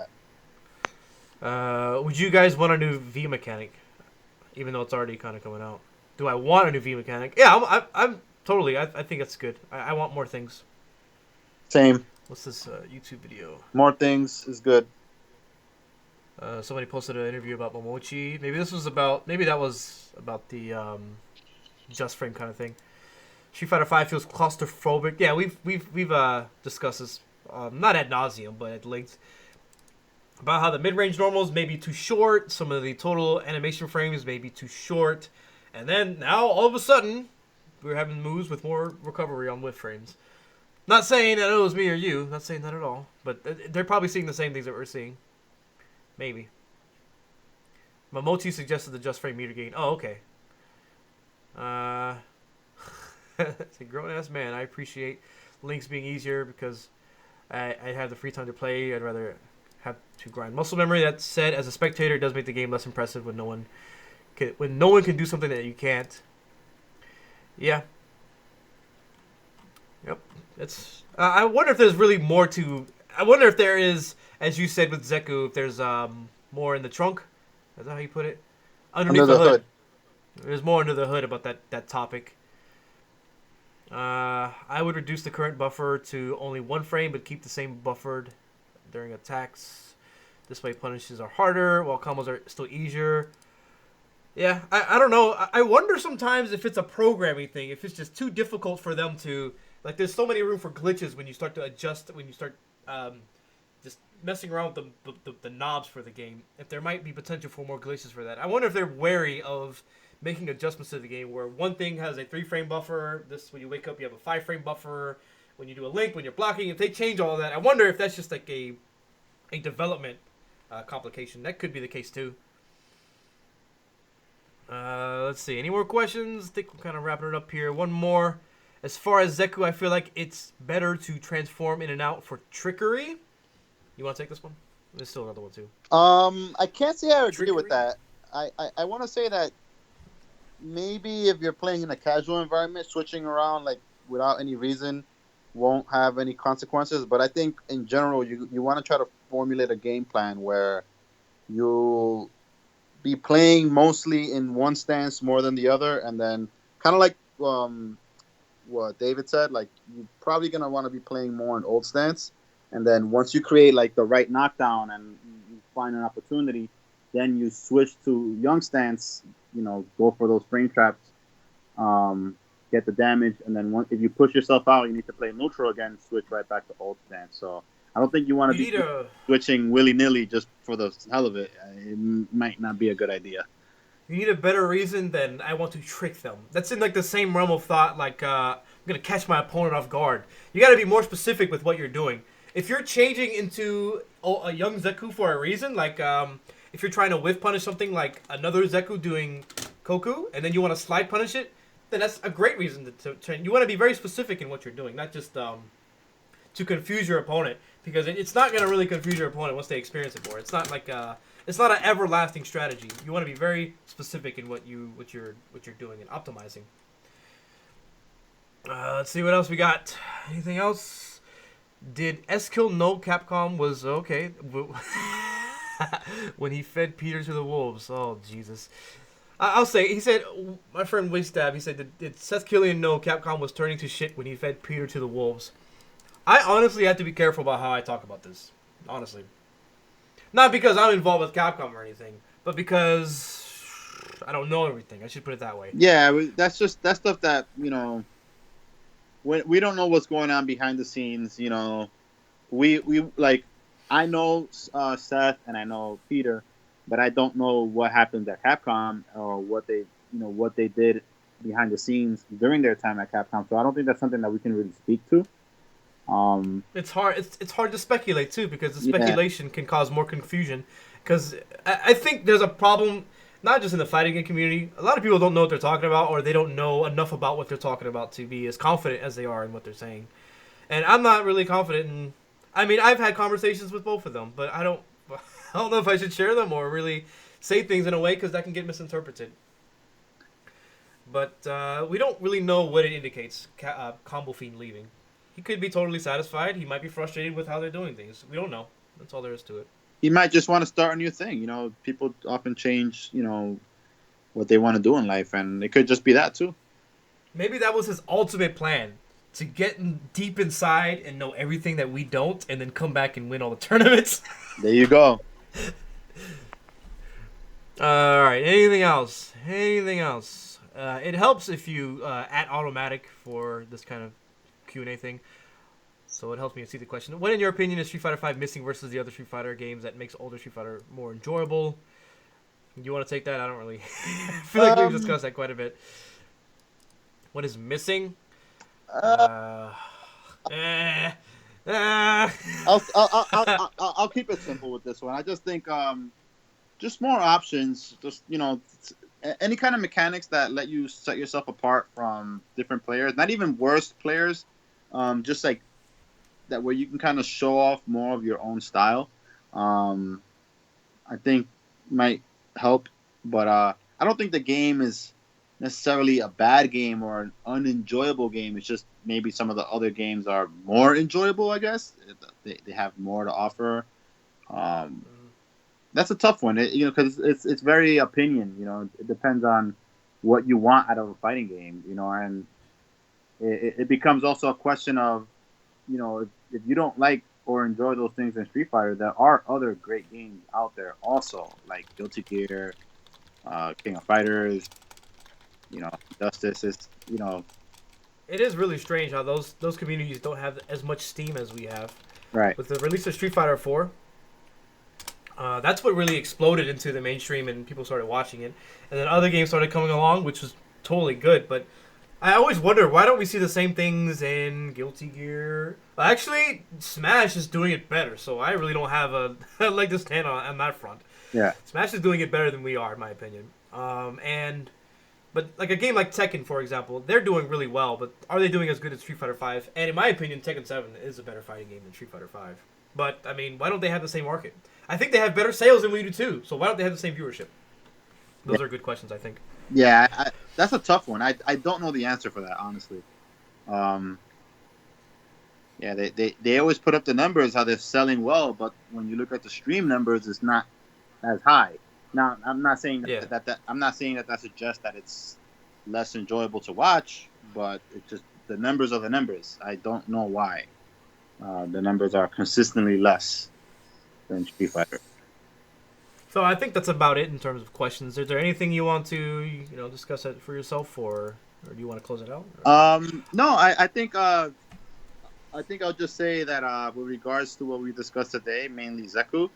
Speaker 2: that.
Speaker 1: Would you guys want a new V mechanic, even though it's already kind of coming out? Do I want a new V mechanic? Yeah, I'm totally. I think it's good. I want more things.
Speaker 2: Same.
Speaker 1: What's this YouTube video?
Speaker 2: More things is good.
Speaker 1: Somebody posted an interview about Momochi. Maybe that was about the just frame kind of thing. Street Fighter V feels claustrophobic. Yeah, we've discussed this, not ad nauseum, but at length, about how the mid-range normals may be too short. Some of the total animation frames may be too short, and then now all of a sudden, we're having moves with more recovery on whiff frames. Not saying that it was me or you. Not saying that at all. But they're probably seeing the same things that we're seeing. Maybe. Momochi suggested the just frame meter gain. Oh, okay. It's a grown-ass man. I appreciate links being easier because I have the free time to play. I'd rather have to grind muscle memory. That said, as a spectator, it does make the game less impressive when no one can do something that you can't. Yeah. Yep. It's. I wonder if there's really more to. I wonder if there is, as you said with Zeku, if there's more in the trunk. Is that how you put it? Underneath the hood. There's more under the hood about that topic. I would reduce the current buffer to only one frame, but keep the same buffered during attacks. This way, punishes are harder, while combos are still easier. Yeah, I don't know. I wonder sometimes if it's a programming thing, if it's just too difficult for them to... Like, there's so many room for glitches when you start to adjust, when you start just messing around with the knobs for the game. If there might be potential for more glitches for that. I wonder if they're wary of making adjustments to the game where one thing has a 3-frame buffer. This, when you wake up, you have a 5-frame buffer. When you do a link, when you're blocking, if they change all of that, I wonder if that's just like a development complication. That could be the case too. Let's see. Any more questions? I think we're kind of wrapping it up here. One more. As far as Zeku, I feel like it's better to transform in and out for trickery. You want to take this one? There's still another one too.
Speaker 2: I can't say I agree with that. I want to say that maybe if you're playing in a casual environment, switching around like without any reason won't have any consequences. But I think in general, you want to try to formulate a game plan where you'll be playing mostly in one stance more than the other, and then kind of like what David said, like you're probably gonna want to be playing more in old stance, and then once you create like the right knockdown and you find an opportunity, then you switch to young stance. Go for those frame traps, get the damage, and then if you push yourself out, you need to play neutral again, switch right back to old stance. So I don't think you want to be switching willy-nilly just for the hell of it. It might not be a good idea.
Speaker 1: You need a better reason than I want to trick them. That's in like the same realm of thought, like I'm going to catch my opponent off guard. You got to be more specific with what you're doing. If you're changing into a young Zeku for a reason, like if you're trying to whiff punish something like another Zeku doing Koku, and then you want to slide punish it, then that's a great reason to change. You want to be very specific in what you're doing, not just to confuse your opponent, because it's not going to really confuse your opponent once they experience it more. It's not like it's not an everlasting strategy. You want to be very specific in what you're doing and optimizing. Let's see what else we got. Anything else? Did S-Kill know Capcom was okay when he fed Peter to the wolves? Oh, Jesus. I'll say, he said, my friend Waystab, he said, did Seth Killian know Capcom was turning to shit when he fed Peter to the wolves? I honestly have to be careful about how I talk about this. Honestly. Not because I'm involved with Capcom or anything, but because I don't know everything. I should put it that way.
Speaker 2: Yeah, that's stuff that, we don't know what's going on behind the scenes. We like, I know Seth and I know Peter, but I don't know what happened at Capcom or what they did behind the scenes during their time at Capcom. So I don't think that's something that we can really speak to.
Speaker 1: It's hard. It's hard to speculate too, because the speculation can cause more confusion. Because I think there's a problem, not just in the fighting game community. A lot of people don't know what they're talking about, or they don't know enough about what they're talking about to be as confident as they are in what they're saying. And I'm not really confident in. I mean, I've had conversations with both of them, but I don't know if I should share them or really say things in a way, because that can get misinterpreted. But we don't really know what it indicates. Combo Fiend leaving. He could be totally satisfied. He might be frustrated with how they're doing things. We don't know. That's all there is to it.
Speaker 2: He might just want to start a new thing. People often change, what they want to do in life, and it could just be that too.
Speaker 1: Maybe that was his ultimate plan. To get deep inside and know everything that we don't, and then come back and win all the tournaments.
Speaker 2: There you go.
Speaker 1: All right. Anything else? Anything else? It helps if you at AutoMattock for this kind of Q&A thing. So it helps me see the question. What, in your opinion, is Street Fighter V missing versus the other Street Fighter games that makes older Street Fighter more enjoyable? You want to take that? I don't really. I feel like we've discussed that quite a bit. What is missing?
Speaker 2: I'll keep it simple with this one. I just think just more options. Just any kind of mechanics that let you set yourself apart from different players. Not even worse players. Just like that, where you can kind of show off more of your own style. I think might help, but I don't think the game is necessarily a bad game or an unenjoyable game. It's just maybe some of the other games are more enjoyable, I guess. They have more to offer. That's a tough one, because it's very opinion. It depends on what you want out of a fighting game, and it becomes also a question of, if you don't like or enjoy those things in Street Fighter, there are other great games out there also, like Guilty Gear, King of Fighters, Justice is,
Speaker 1: It is really strange how those communities don't have as much steam as we have.
Speaker 2: right.
Speaker 1: With the release of Street Fighter 4, that's what really exploded into the mainstream and people started watching it. And then other games started coming along, which was totally good. But I always wonder, why don't we see the same things in Guilty Gear? Well, actually, Smash is doing it better, so I really don't have a leg to stand on that front.
Speaker 2: Yeah.
Speaker 1: Smash is doing it better than we are, in my opinion. But like a game like Tekken, for example, they're doing really well, but are they doing as good as Street Fighter V? And in my opinion, Tekken 7 is a better fighting game than Street Fighter V. But, I mean, why don't they have the same market? I think they have better sales than we do, too. So why don't they have the same viewership? Those are good questions, I think.
Speaker 2: Yeah, that's a tough one. I don't know the answer for that, honestly. Yeah, they always put up the numbers, how they're selling well, but when you look at the stream numbers, it's not as high. Now, I'm not saying that suggests that it's less enjoyable to watch, but it's just the numbers are the numbers. I don't know why the numbers are consistently less than Street Fighter.
Speaker 1: So I think that's about it in terms of questions. Is there anything you want to discuss it for yourself, or do you want to close it out?
Speaker 2: No, I think I'll just say that with regards to what we discussed today, mainly Zeku.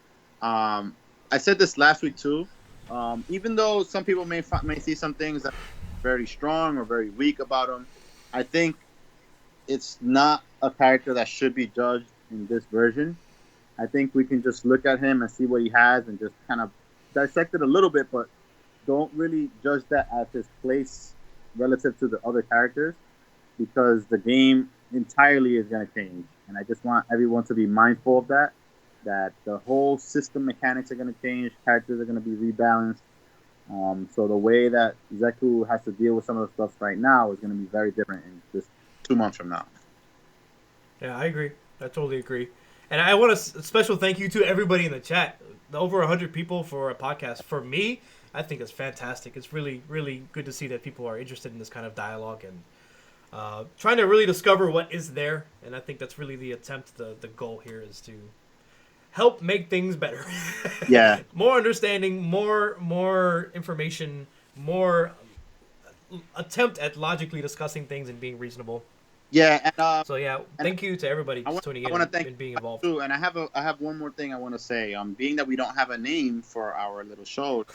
Speaker 2: I said this last week too. Even though some people may see some things that are very strong or very weak about him, I think it's not a character that should be judged in this version. I think we can just look at him and see what he has and just kind of dissect it a little bit, but don't really judge that as his place relative to the other characters, because the game entirely is going to change. And I just want everyone to be mindful of that the whole system mechanics are going to change, characters are going to be rebalanced. So the way that Zeku has to deal with some of the stuff right now is going to be very different in just 2 months from now.
Speaker 1: Yeah, I agree. I totally agree. And I want a special thank you to everybody in the chat. The over 100 people for a podcast. For me, I think it's fantastic. It's really, really good to see that people are interested in this kind of dialogue and trying to really discover what is there. And I think that's really the attempt. The goal here is to help make things better.
Speaker 2: Yeah.
Speaker 1: More understanding, more information, more attempt at logically discussing things and being reasonable.
Speaker 2: Yeah, and
Speaker 1: so yeah, thank you to everybody tuning in and being involved.
Speaker 2: Too, and I have one more thing I want to say. Being that we don't have a name for our little show,